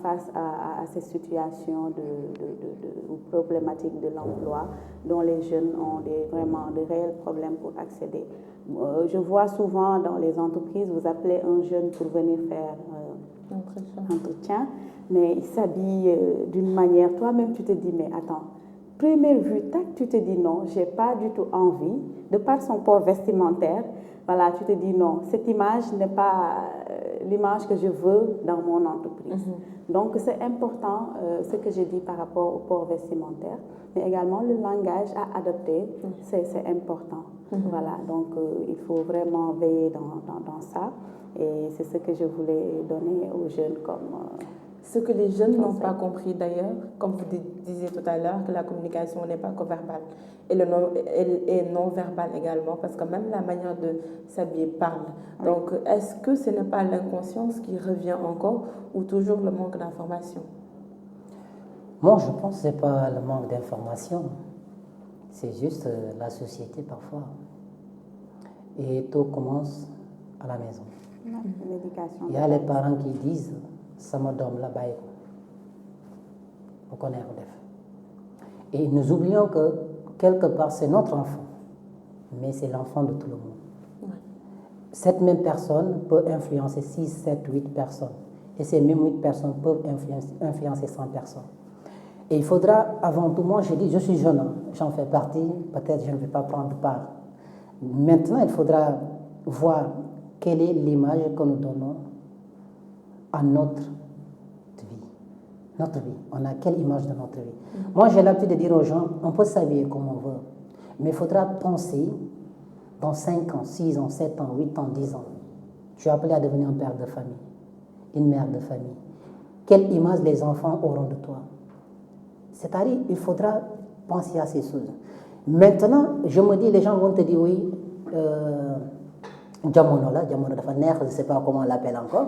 face à ces situations ou problématiques de l'emploi dont les jeunes ont vraiment de réels problèmes pour accéder. Je vois souvent dans les entreprises, vous appelez un jeune pour venir faire entretien, mais il s'habille d'une manière, toi-même tu te dis, mais attends, première vue, tac, tu te dis non, j'ai pas du tout envie, de par son port vestimentaire, voilà, tu te dis non, cette image n'est pas l'image que je veux dans mon entreprise. Donc c'est important ce que j'ai dit par rapport au port vestimentaire, mais également le langage à adopter, c'est important. Voilà, donc il faut vraiment veiller dans ça, et c'est ce que je voulais donner aux jeunes comme... Ce que les jeunes n'ont pas compris d'ailleurs, comme vous disiez tout à l'heure, que la communication n'est pas que verbale. Elle est non-verbale également, parce que même la manière de s'habiller parle. Donc, est-ce que ce n'est pas l'inconscience qui revient encore, ou toujours le manque d'information? Moi, je pense que ce n'est pas le manque d'information, c'est juste la société parfois. Et tout commence à la maison. L'éducation. Il y a les parents qui disent sama doom la bàyyi ko bu ko neex def. Et nous oublions que quelque part c'est notre enfant, mais c'est l'enfant de tout le monde. Cette même personne peut influencer 6, 7, 8 personnes, et ces mêmes 8 personnes peuvent influencer 100 personnes. Et il faudra, avant tout, moi je dis, je suis jeune, j'en fais partie, peut-être je ne vais pas prendre part. Maintenant, il faudra voir quelle est l'image que nous donnons à notre vie. Notre vie. On a quelle image de notre vie? Moi, j'ai l'habitude de dire aux gens, on peut s'habiller comme on veut, mais il faudra penser dans 5 ans, 6 ans, 7 ans, 8 ans, 10 ans. Tu es appelé à devenir un père de famille, une mère de famille. Quelle image les enfants auront de toi? C'est-à-dire, il faudra penser à ces choses. Maintenant, je me dis, les gens vont te dire, oui, jamono dafa neex, je ne sais pas comment on l'appelle encore.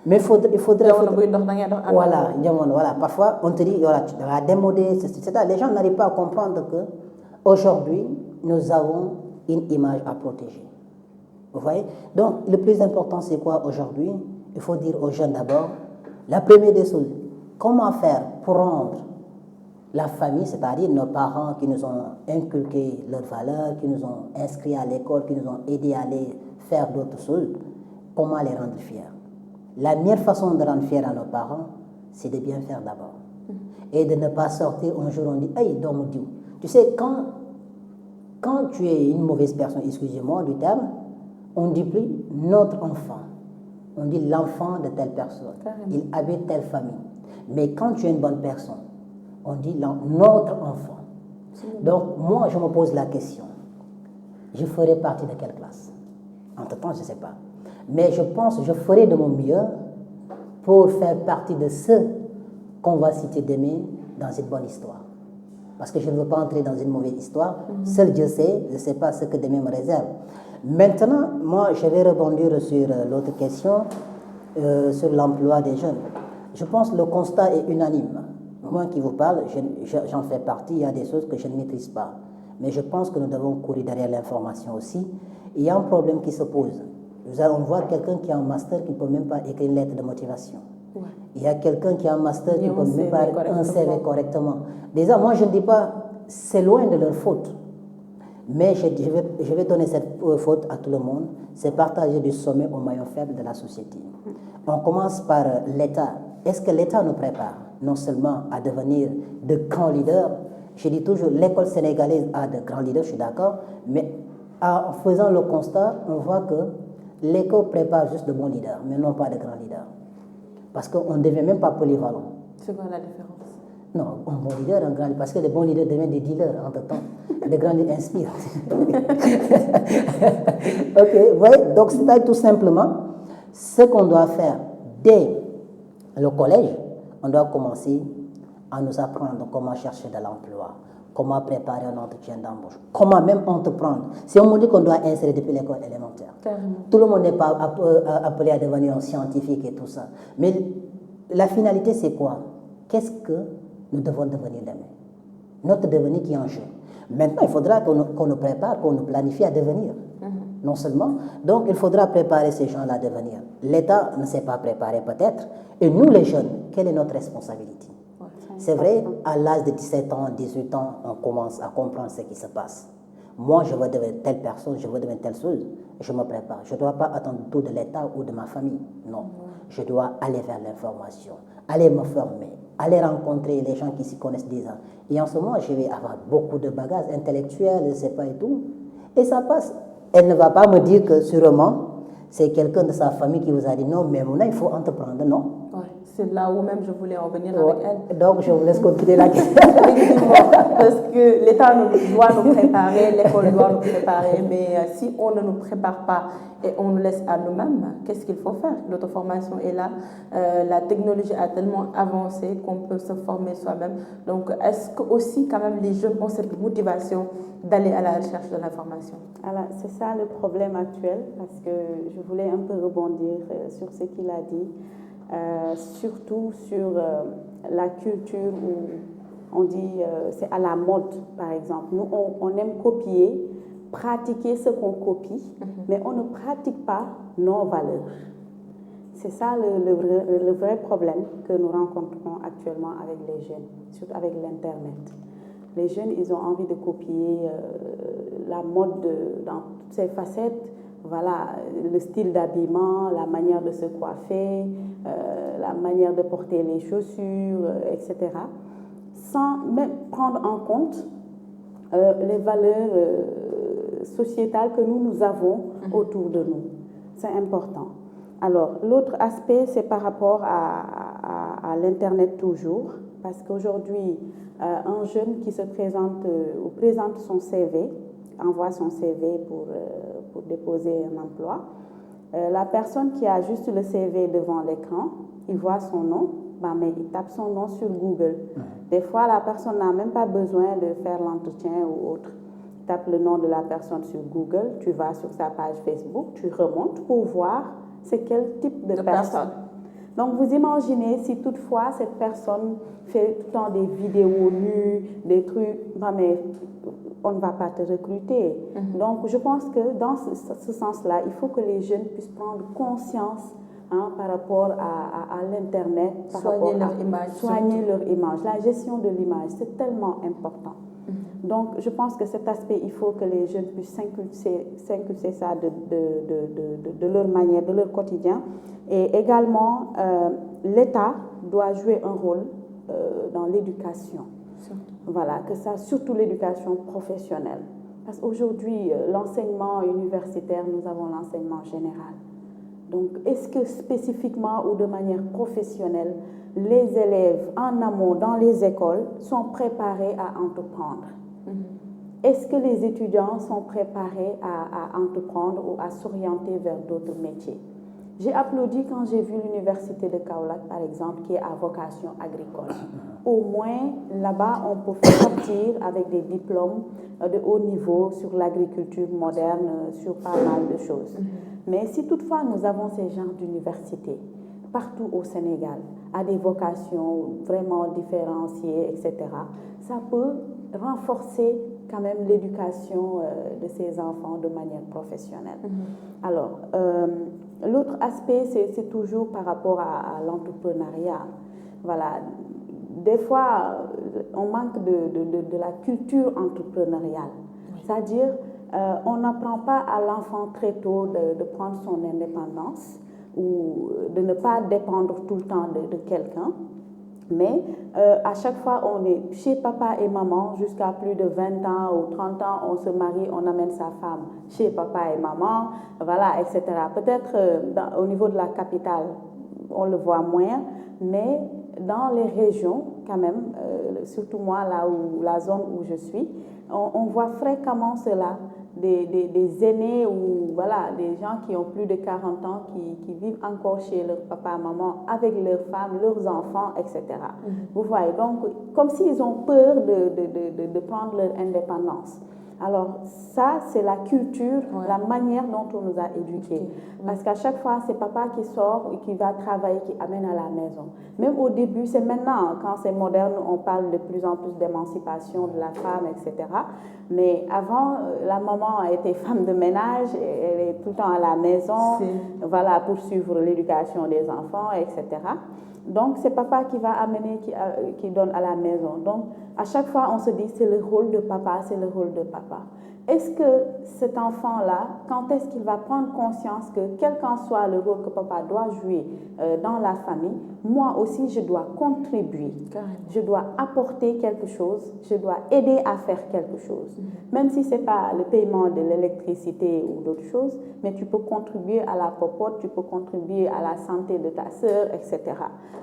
Mais il faudrait voilà, voilà, parfois on te dit voilà, tu vas démoder, c'est-à-dire les gens n'arrivent pas à comprendre que aujourd'hui nous avons une image à protéger. Vous voyez? Donc le plus important c'est quoi aujourd'hui? Il faut dire aux jeunes d'abord, la première des choses, comment faire pour rendre la famille, c'est-à-dire nos parents qui nous ont inculqué leurs valeurs, qui nous ont inscrits à l'école, qui nous ont aidés à aller faire d'autres choses, comment les rendre fiers? La meilleure façon de rendre fiers à nos parents, c'est de bien faire d'abord. Et de ne pas sortir un jour, on dit, hey, doomu diw. Tu sais, quand tu es une mauvaise personne, excusez-moi du terme, on ne dit plus notre enfant. On dit l'enfant de telle personne. Il habite telle famille. Mais quand tu es une bonne personne, on dit notre enfant. Donc, moi, je me pose la question. Je ferai partie de quelle classe? Entre-temps, je ne sais pas. Mais je pense que je ferai de mon mieux pour faire partie de ceux qu'on va citer demain dans cette bonne histoire. Parce que je ne veux pas entrer dans une mauvaise histoire. Seul Dieu sait, je ne sais pas ce que demain me réserve. Maintenant, moi, je vais rebondir sur l'autre question, sur l'emploi des jeunes. Je pense que le constat est unanime. Moi qui vous parle, j'en fais partie, il y a des choses que je ne maîtrise pas. Mais je pense que nous devons courir derrière l'information aussi. Il y a un problème qui se pose. Nous allons voir quelqu'un qui a un master qui ne peut même pas écrire une lettre de motivation. Ouais. Il y a quelqu'un qui a un master qui ne peut même pas un CV correctement. Déjà, moi je ne dis pas, c'est loin de leur faute. Mais je vais donner cette faute à tout le monde. C'est partager du sommet au maillon faible de la société. On commence par l'État. Est-ce que l'État nous prépare non seulement à devenir de grands leaders? Je dis toujours, l'école sénégalaise a de grands leaders, je suis d'accord, mais en faisant le constat, on voit que l'école prépare juste de bons leaders, mais non pas de grands leaders. Parce qu'on ne devient même pas polyvalent. C'est quoi la différence? Non, un bon leader, un grand leader, parce que les bons leaders deviennent des dealers entre-temps. Les grands leaders inspirent. Ok, vous voyez, donc c'est tout simplement ce qu'on doit faire dès le collège. On doit commencer à nous apprendre comment chercher de l'emploi, comment préparer un entretien d'embauche, comment même entreprendre. Si on me dit qu'on doit insérer depuis l'école élémentaire, tout le monde n'est pas appelé à devenir un scientifique et tout ça. Mais la finalité, c'est quoi? Qu'est-ce que nous devons devenir demain? Notre devenir qui est en jeu. Maintenant, il faudra qu'on nous prépare, qu'on nous planifie à devenir. Non seulement, donc il faudra préparer ces gens-là à devenir. L'État ne s'est pas préparé peut-être, et nous les jeunes, quelle est notre responsabilité? C'est vrai, à l'âge de 17 ans, 18 ans, on commence à comprendre ce qui se passe. Moi, je veux devenir telle personne, je veux devenir telle chose, je me prépare. Je ne dois pas attendre tout de l'État ou de ma famille. Non, je dois aller vers l'information, aller me former, aller rencontrer les gens qui s'y connaissent déjà. Et en ce moment, je vais avoir beaucoup de bagages intellectuels, je ne sais pas et tout. Et ça passe. Elle ne va pas me dire que sûrement, c'est quelqu'un de sa famille qui vous a dit non, mais Mouna, il faut entreprendre, non? Ouais, c'est là où même je voulais en venir avec elle. Donc, je vous laisse continuer la question. Effectivement, parce que l'État doit nous préparer, l'école doit nous préparer, mais si on ne nous prépare pas et on nous laisse à nous-mêmes, qu'est-ce qu'il faut faire? L'auto-formation est là, la technologie a tellement avancé qu'on peut se former soi-même. Donc, est-ce que aussi, quand même, les jeunes ont cette motivation d'aller à la recherche de l'information? Alors, c'est ça le problème actuel, parce que je voulais un peu rebondir sur ce qu'il a dit. Surtout sur la culture où on dit c'est à la mode, par exemple. Nous, on aime copier, pratiquer ce qu'on copie, mais on ne pratique pas nos valeurs. C'est ça le vrai problème que nous rencontrons actuellement avec les jeunes, surtout avec l'Internet. Les jeunes, ils ont envie de copier la mode dans toutes ses facettes. Voilà, le style d'habillement, la manière de se coiffer, la manière de porter les chaussures, etc. Sans même prendre en compte les valeurs sociétales que nous avons autour de nous. C'est important. Alors, l'autre aspect, c'est par rapport à l'Internet toujours, parce qu'aujourd'hui, un jeune qui se présente ou présente son CV, envoie son CV pour déposer un emploi. La personne qui a juste le CV devant l'écran, il voit son nom, mais il tape son nom sur Google. Des fois, la personne n'a même pas besoin de faire l'entretien ou autre. Il tape le nom de la personne sur Google, tu vas sur sa page Facebook, tu remontes pour voir c'est quel type de personne. Donc, vous imaginez si toutefois cette personne fait tout le temps des vidéos nues, des trucs, mais on ne va pas te recruter. Donc, je pense que dans ce sens-là, il faut que les jeunes puissent prendre conscience par rapport à l'Internet, soigner leur image. Soigner leur image. La gestion de l'image, c'est tellement important. Donc, je pense que cet aspect, il faut que les jeunes puissent s'inculquer ça de leur manière, de leur quotidien. Et également, l'État doit jouer un rôle dans l'éducation. Voilà, que ça, surtout l'éducation professionnelle. Parce qu'aujourd'hui, l'enseignement universitaire, nous avons l'enseignement général. Donc, est-ce que spécifiquement ou de manière professionnelle, les élèves en amont dans les écoles sont préparés à entreprendre? Est-ce que les étudiants sont préparés à entreprendre ou à s'orienter vers d'autres métiers? J'ai applaudi quand j'ai vu l'université de Kaolack, par exemple, qui est à vocation agricole. Au moins, là-bas, on peut sortir avec des diplômes de haut niveau sur l'agriculture moderne, sur pas mal de choses. Mais si toutefois nous avons ces genres d'universités partout au Sénégal, à des vocations vraiment différenciées, etc., ça peut renforcer quand même l'éducation de ces enfants de manière professionnelle. Alors, l'autre aspect, c'est toujours par rapport à l'entrepreneuriat. Voilà. Des fois, on manque de la culture entrepreneuriale. C'est-à-dire, on n'apprend pas à l'enfant très tôt de prendre son indépendance ou de ne pas dépendre tout le temps de quelqu'un. Mais à chaque fois, on est chez papa et maman jusqu'à plus de 20 ans ou 30 ans, on se marie, on amène sa femme chez papa et maman, voilà, etc. Peut-être au niveau de la capitale, on le voit moins, mais dans les régions, quand même, surtout moi, là où la zone où je suis, on voit fréquemment cela. Des aînés ou voilà, des gens qui ont plus de 40 ans qui vivent encore chez leur papa, maman, avec leurs femmes, leurs enfants, etc. Vous voyez, donc, comme s'ils ont peur de prendre leur indépendance. Alors ça, c'est la culture, la manière dont on nous a éduqués. Parce qu'à chaque fois, c'est papa qui sort et qui va travailler, qui amène à la maison. Même au début, c'est maintenant, quand c'est moderne, on parle de plus en plus d'émancipation de la femme, etc. Mais avant, la maman a été femme de ménage, elle est tout le temps à la maison, voilà, pour suivre l'éducation des enfants, etc. Donc, c'est papa qui va amener, qui donne à la maison. Donc, à chaque fois, on se dit, c'est le rôle de papa, c'est le rôle de papa. Est-ce que cet enfant-là, quand est-ce qu'il va prendre conscience que quel qu'en soit le rôle que papa doit jouer dans la famille, moi aussi, je dois contribuer. Je dois apporter quelque chose, je dois aider à faire quelque chose. Même si ce n'est pas le paiement de l'électricité ou d'autres choses, mais tu peux contribuer à la popote, tu peux contribuer à la santé de ta sœur, etc.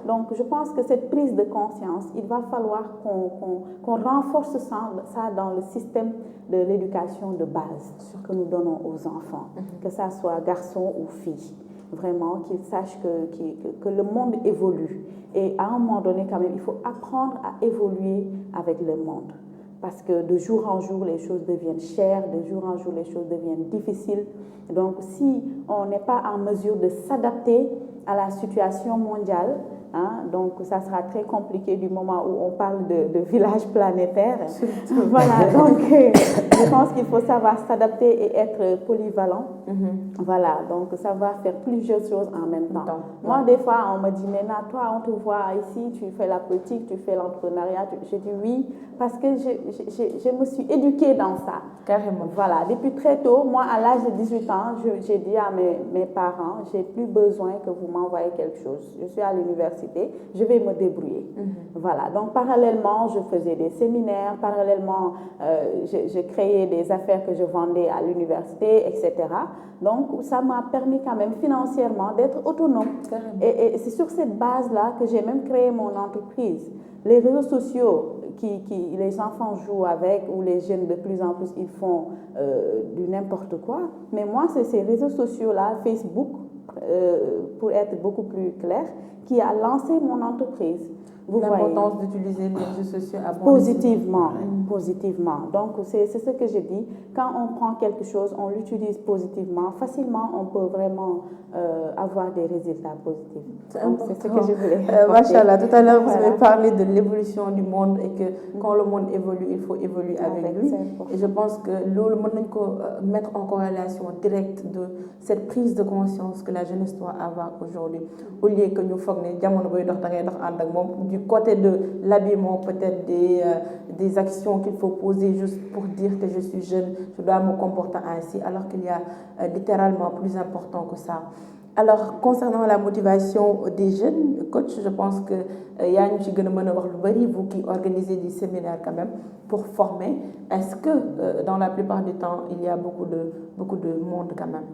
Donc, je pense que cette prise de conscience, il va falloir qu'on renforce ça dans le système de l'éducation de base que nous donnons aux enfants, que ça soit garçon ou fille. Vraiment, qu'ils sachent que le monde évolue. Et à un moment donné, quand même, il faut apprendre à évoluer avec le monde. Parce que de jour en jour, les choses deviennent chères, de jour en jour, les choses deviennent difficiles. Donc, si on n'est pas en mesure de s'adapter à la situation mondiale, donc ça sera très compliqué du moment où on parle de village planétaire. Voilà, donc je pense qu'il faut savoir s'adapter et être polyvalent. Voilà, donc savoir faire plusieurs choses en même temps. Moi, des fois, on me dit, mais toi, on te voit ici, tu fais la politique, tu fais l'entrepreneuriat. Je dis oui, parce que je me suis éduquée dans ça. Carrément. Voilà, depuis très tôt, moi, à l'âge de 18 ans, j'ai dit à mes parents, j'ai plus besoin que vous m'envoyez quelque chose. Je suis à l'université, je vais me débrouiller. Voilà, donc parallèlement, je faisais des séminaires, parallèlement, je créais des affaires que je vendais à l'université, etc. Donc, ça m'a permis quand même financièrement d'être autonome. Et c'est sur cette base-là que j'ai même créé mon entreprise. Les réseaux sociaux, les enfants jouent avec, ou les jeunes de plus en plus, ils font du n'importe quoi. Mais moi, c'est ces réseaux sociaux-là, Facebook, pour être beaucoup plus clair, qui a lancé mon entreprise. L'importance d'utiliser les réseaux sociaux à bon positivement, positivement. Donc, c'est ce que je dis. Quand on prend quelque chose, on l'utilise positivement. Facilement, on peut vraiment avoir des résultats positifs. C'est ce que je voulais Machallah, tout à l'heure, vous avez parlé de l'évolution du monde et que quand le monde évolue, il faut évoluer avec lui. Et je pense que le monde peut mettre en corrélation directe de cette prise de conscience que la jeunesse doit avoir aujourd'hui. Au lieu que nous fassions du côté de l'habillement, peut-être des actions qu'il faut poser juste pour dire que je suis jeune, je dois me comporter ainsi, alors qu'il y a littéralement plus important que ça. Alors, concernant la motivation des jeunes, coach, je pense que vous qui organisez des séminaires quand même pour former, est-ce que dans la plupart du temps, il y a beaucoup de monde quand même?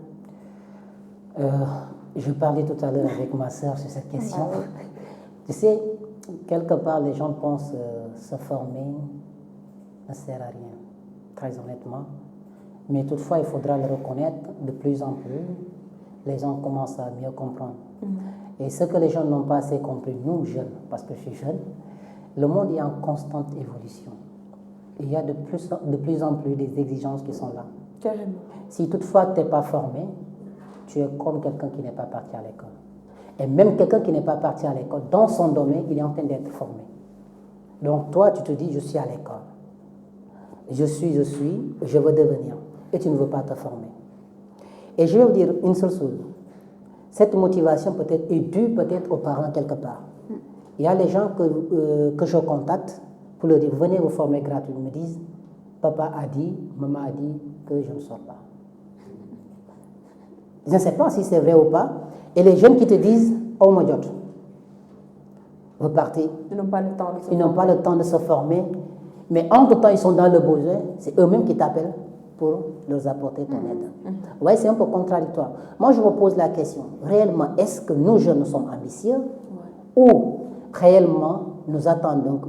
Je parlais tout à l'heure avec ma sœur sur cette question. Tu sais, quelque part, les gens pensent se former ne sert à rien, très honnêtement. Mais toutefois, il faudra le reconnaître de plus en plus. Les gens commencent à mieux comprendre. Et ce que les gens n'ont pas assez compris, nous, jeunes, parce que je suis jeune, le monde est en constante évolution. Il y a de plus en plus des exigences qui sont là. Carrément. Si toutefois tu n'es pas formé, tu es comme quelqu'un qui n'est pas parti à l'école. Et même quelqu'un qui n'est pas parti à l'école, dans son domaine, il est en train d'être formé. Donc toi, tu te dis, je suis à l'école. Je veux devenir. Et tu ne veux pas te former. Et je vais vous dire une seule chose. Cette motivation peut-être est due peut-être aux parents quelque part. Il y a les gens que je contacte pour leur dire, venez vous former gratuitement. Ils me disent, papa a dit, maman a dit que je ne sors pas. Je ne sais pas si c'est vrai ou pas. Et les jeunes qui te disent, oh mon Dieu, vous partez. Ils n'ont pas le temps de se Ils n'ont pas le temps de se former. Mais entre-temps, ils sont dans le besoin. C'est eux-mêmes qui t'appellent pour leur apporter ton aide. Ouais, c'est un peu contradictoire. Moi, je me pose la question. Réellement, est-ce que nous, jeunes, nous sommes ambitieux ou réellement, nous attendons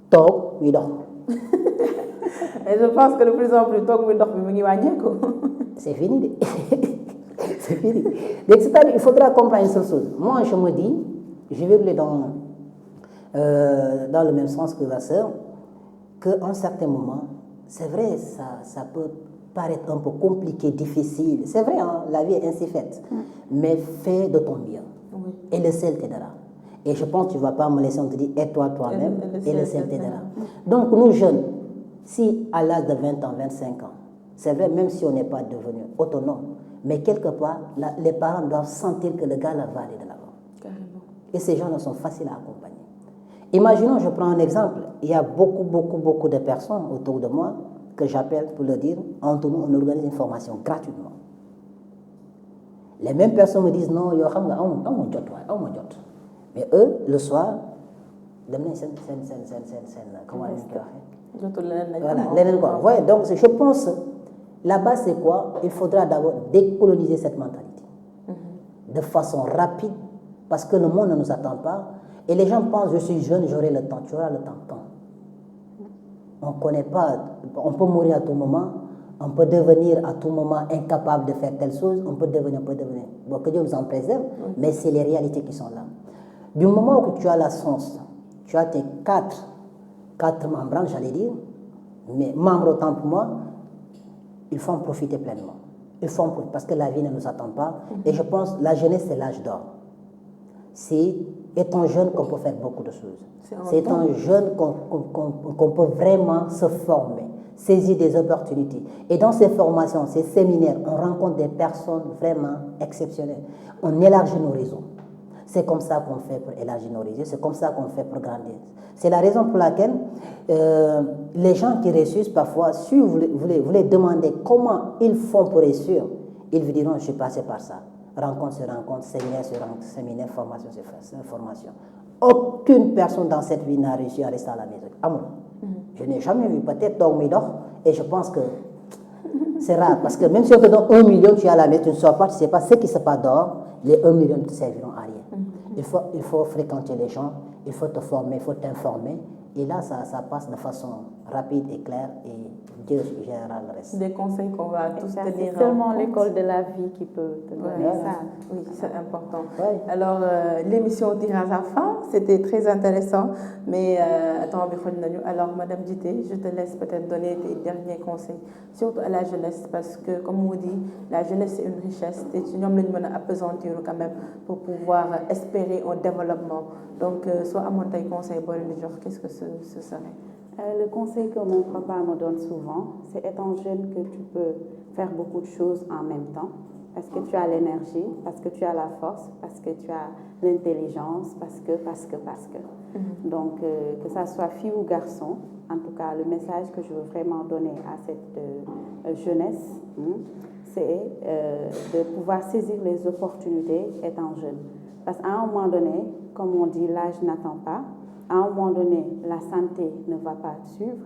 Tog, oui, donc. Et je pense que de plus en plus, Tog, oui, donc, c'est fini. C'est fini. Donc, c'est-à-dire, il faudra comprendre une seule chose. Moi, je me dis, je vais aller dans le même sens que la sœur, qu'à un certain moment, C'est vrai, ça peut paraître un peu compliqué, difficile. C'est vrai, hein, la vie est ainsi faite. Mais fais de ton mieux. Oui. Et le ciel t'aidera. Et je pense que tu ne vas pas me laisser, on te dit, aide-toi toi-même, et le ciel t'aidera. Donc, nous jeunes, si à l'âge de 20 ans, 25 ans, c'est vrai, même si on n'est pas devenu autonome, mais quelque part, les parents doivent sentir que le gars là va aller de l'avant. Et ces gens-là sont faciles à accompagner. Imaginons, je prends un exemple, il y a beaucoup de personnes autour de moi que j'appelle pour leur dire, entre nous, on organise une formation gratuitement. Les mêmes personnes me disent, non, yo, mais eux, le soir, comment voilà, donc je pense, là-bas c'est quoi? Il faudra d'abord décoloniser cette mentalité de façon rapide, parce que le monde ne nous attend pas. Et les gens pensent, je suis jeune, j'aurai le temps. Tu auras le temps quand? On ne connaît pas, on peut mourir à tout moment, on peut devenir à tout moment incapable de faire telle chose, on peut devenir. Bon, que Dieu nous en préserve, mais c'est les réalités qui sont là. Du moment où tu as la chance, tu as tes quatre membres, j'allais dire, mais membres autant pour moi, il faut en profiter pleinement. Il faut en profiter, parce que la vie ne nous attend pas. Et je pense que la jeunesse, c'est l'âge d'or. C'est étant jeune qu'on peut faire beaucoup de choses. C'est étant jeune qu'on peut vraiment se former, saisir des opportunités. Et dans ces formations, ces séminaires, on rencontre des personnes vraiment exceptionnelles. On élargit nos réseaux. C'est comme ça qu'on fait pour élargir nos réseaux, c'est comme ça qu'on fait pour grandir. C'est la raison pour laquelle les gens qui réussissent parfois, si vous les demandez comment ils font pour réussir, ils vous diront, je suis passé par ça. Rencontre sur rencontre, séminaire sur séminaire, formation sur formation. Aucune personne dans cette vie n'a réussi à rester à la maison. Amour. Je n'ai jamais vu, peut-être dormir, et je pense que c'est rare, parce que même si on te donne 1 million, tu es à la maison, tu ne sais pas ce qui se passe dehors, les 1 million ne te serviront à rien. Il faut fréquenter les gens, il faut te former, il faut t'informer, et là, ça passe de façon rapide et claire, et Dieu gérera le reste. Des conseils qu'on va tous tenir. C'est seulement l'école de la vie qui peut te donner ça. Oui, c'est important. Ouais. Alors, l'émission tire à sa fin. C'était très intéressant. Mais attends, alors, Madame Dité, je te laisse peut-être donner tes derniers conseils, surtout à la jeunesse, parce que, comme on dit, la jeunesse, c'est une richesse. Et tu n'as pas à appesantir quand même pour pouvoir espérer un développement. Donc, soit à mon taille conseil, qu'est-ce que ce serait? Le conseil que mon papa me donne souvent, c'est étant jeune que tu peux faire beaucoup de choses en même temps, parce que tu as l'énergie, parce que tu as la force, parce que tu as l'intelligence, parce que. Donc, que ça soit fille ou garçon, en tout cas, le message que je veux vraiment donner à cette jeunesse, c'est de pouvoir saisir les opportunités étant jeune. Parce qu'à un moment donné, comme on dit, l'âge n'attend pas. À un moment donné, la santé ne va pas te suivre.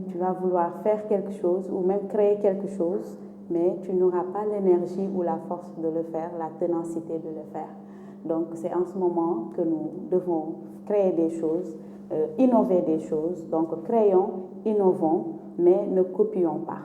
Tu vas vouloir faire quelque chose ou même créer quelque chose, mais tu n'auras pas l'énergie ou la force de le faire, la ténacité de le faire. Donc, c'est en ce moment que nous devons créer des choses, innover des choses. Donc, créons, innovons, mais ne copions pas.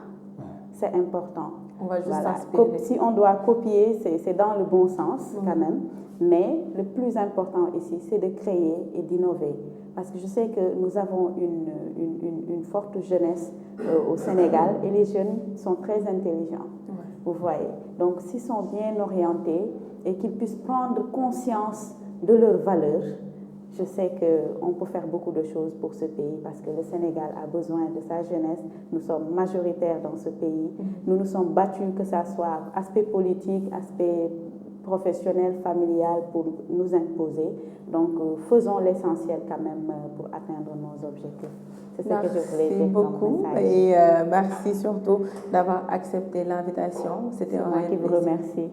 C'est important. On va juste inspirer. Si on doit copier, c'est dans le bon sens quand même. Mais le plus important ici, c'est de créer et d'innover. Parce que je sais que nous avons une forte jeunesse au Sénégal et les jeunes sont très intelligents, vous voyez. Donc, s'ils sont bien orientés et qu'ils puissent prendre conscience de leurs valeurs, je sais qu'on peut faire beaucoup de choses pour ce pays parce que le Sénégal a besoin de sa jeunesse. Nous sommes majoritaires dans ce pays. Nous nous sommes battus, que ce soit aspect politique, aspect professionnel, familial, pour nous imposer. Donc, faisons l'essentiel quand même pour atteindre nos objectifs. C'est ce que je voulais dire. Merci beaucoup et merci surtout d'avoir accepté l'invitation. C'était moi qui vous remercie.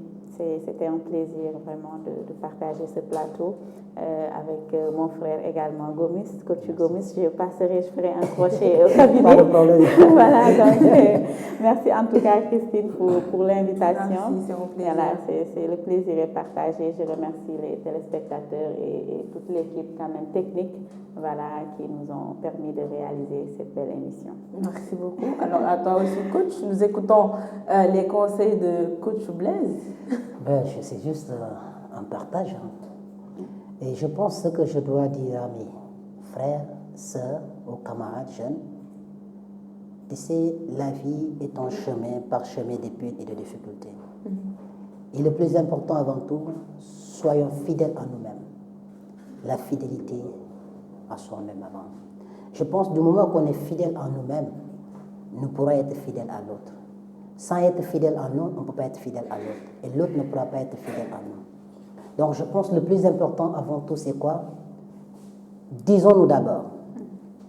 C'était un plaisir vraiment de partager ce plateau avec mon frère également, Gomis, coach Gomis. Je ferai un crochet au cabinet. Pas de problème. Voilà, donc merci en tout cas Christine pour l'invitation. Merci, c'est un plaisir. Voilà, c'est le plaisir est partagé. Je remercie les téléspectateurs et toute l'équipe quand même technique, voilà, qui nous ont permis de réaliser cette belle émission. Merci beaucoup. Alors à toi aussi, coach, nous écoutons les conseils de coach Blaise. C'est juste un partage. Et je pense que je dois dire à mes frères, sœurs, aux camarades jeunes, Tu sais, la vie est un chemin parsemé d'épines et de difficultés. Et le plus important avant tout, soyons fidèles à nous-mêmes. La fidélité à soi-même avant. Je pense du moment qu'on est fidèle à nous-mêmes, nous pourrons être fidèles à l'autre. Sans être fidèle à nous, on ne peut pas être fidèle à l'autre. Et l'autre ne pourra pas être fidèle à nous. Donc je pense que le plus important avant tout, c'est quoi? Disons-nous d'abord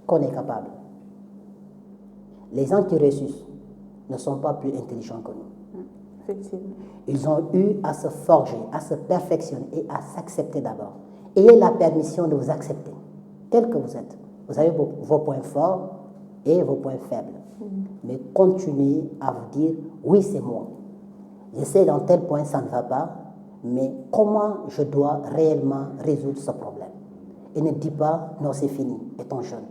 qu'on est capable. Les gens qui réussissent ne sont pas plus intelligents que nous. Effectivement. Ils ont eu à se forger, à se perfectionner et à s'accepter d'abord. Ayez la permission de vous accepter, tel que vous êtes. Vous avez vos points forts et vos points faibles. Mais continuez à vous dire, oui, c'est moi. Je sais dans tel point ça ne va pas, mais comment je dois réellement résoudre ce problème? Et ne dis pas, non, c'est fini, étant jeune.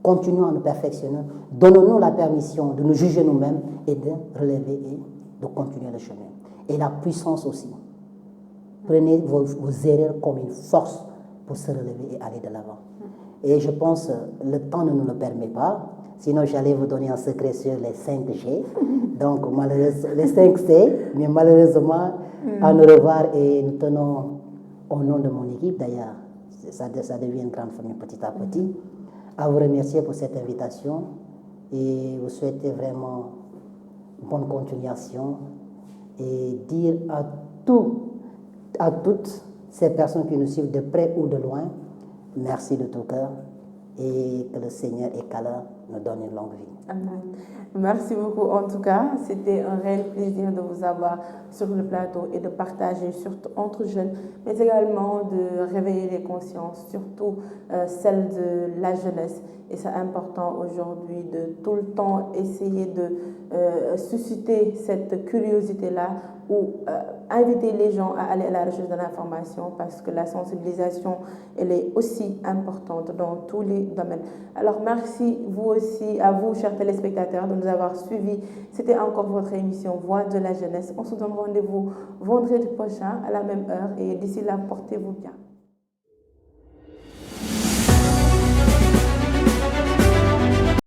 Continuons à nous perfectionner. Donnons-nous la permission de nous juger nous-mêmes et de relever et de continuer le chemin. Et la puissance aussi. Prenez vos erreurs comme une force pour se relever et aller de l'avant. Et je pense que le temps ne nous le permet pas. Sinon, j'allais vous donner un secret sur les 5G. Donc, les 5C. Mais malheureusement, à nous revoir et nous tenons au nom de mon équipe d'ailleurs. Ça devient une grande famille petit à petit. À vous remercier pour cette invitation et vous souhaiter vraiment bonne continuation et dire à toutes ces personnes qui nous suivent de près ou de loin, merci de tout cœur et que le Seigneur et qu'Allah nous donne une longue vie. Amen. Merci beaucoup en tout cas. C'était un réel plaisir de vous avoir sur le plateau et de partager surtout entre jeunes, mais également de réveiller les consciences, surtout celle de la jeunesse. Et c'est important aujourd'hui de tout le temps essayer de susciter cette curiosité-là ou inviter les gens à aller à la recherche de l'information parce que la sensibilisation, elle est aussi importante dans tous les domaines. Alors merci vous aussi, à vous chers téléspectateurs, de nous avoir suivis. C'était encore votre émission Voix de la jeunesse. On se donne rendez-vous vendredi prochain à la même heure et d'ici là, portez-vous bien.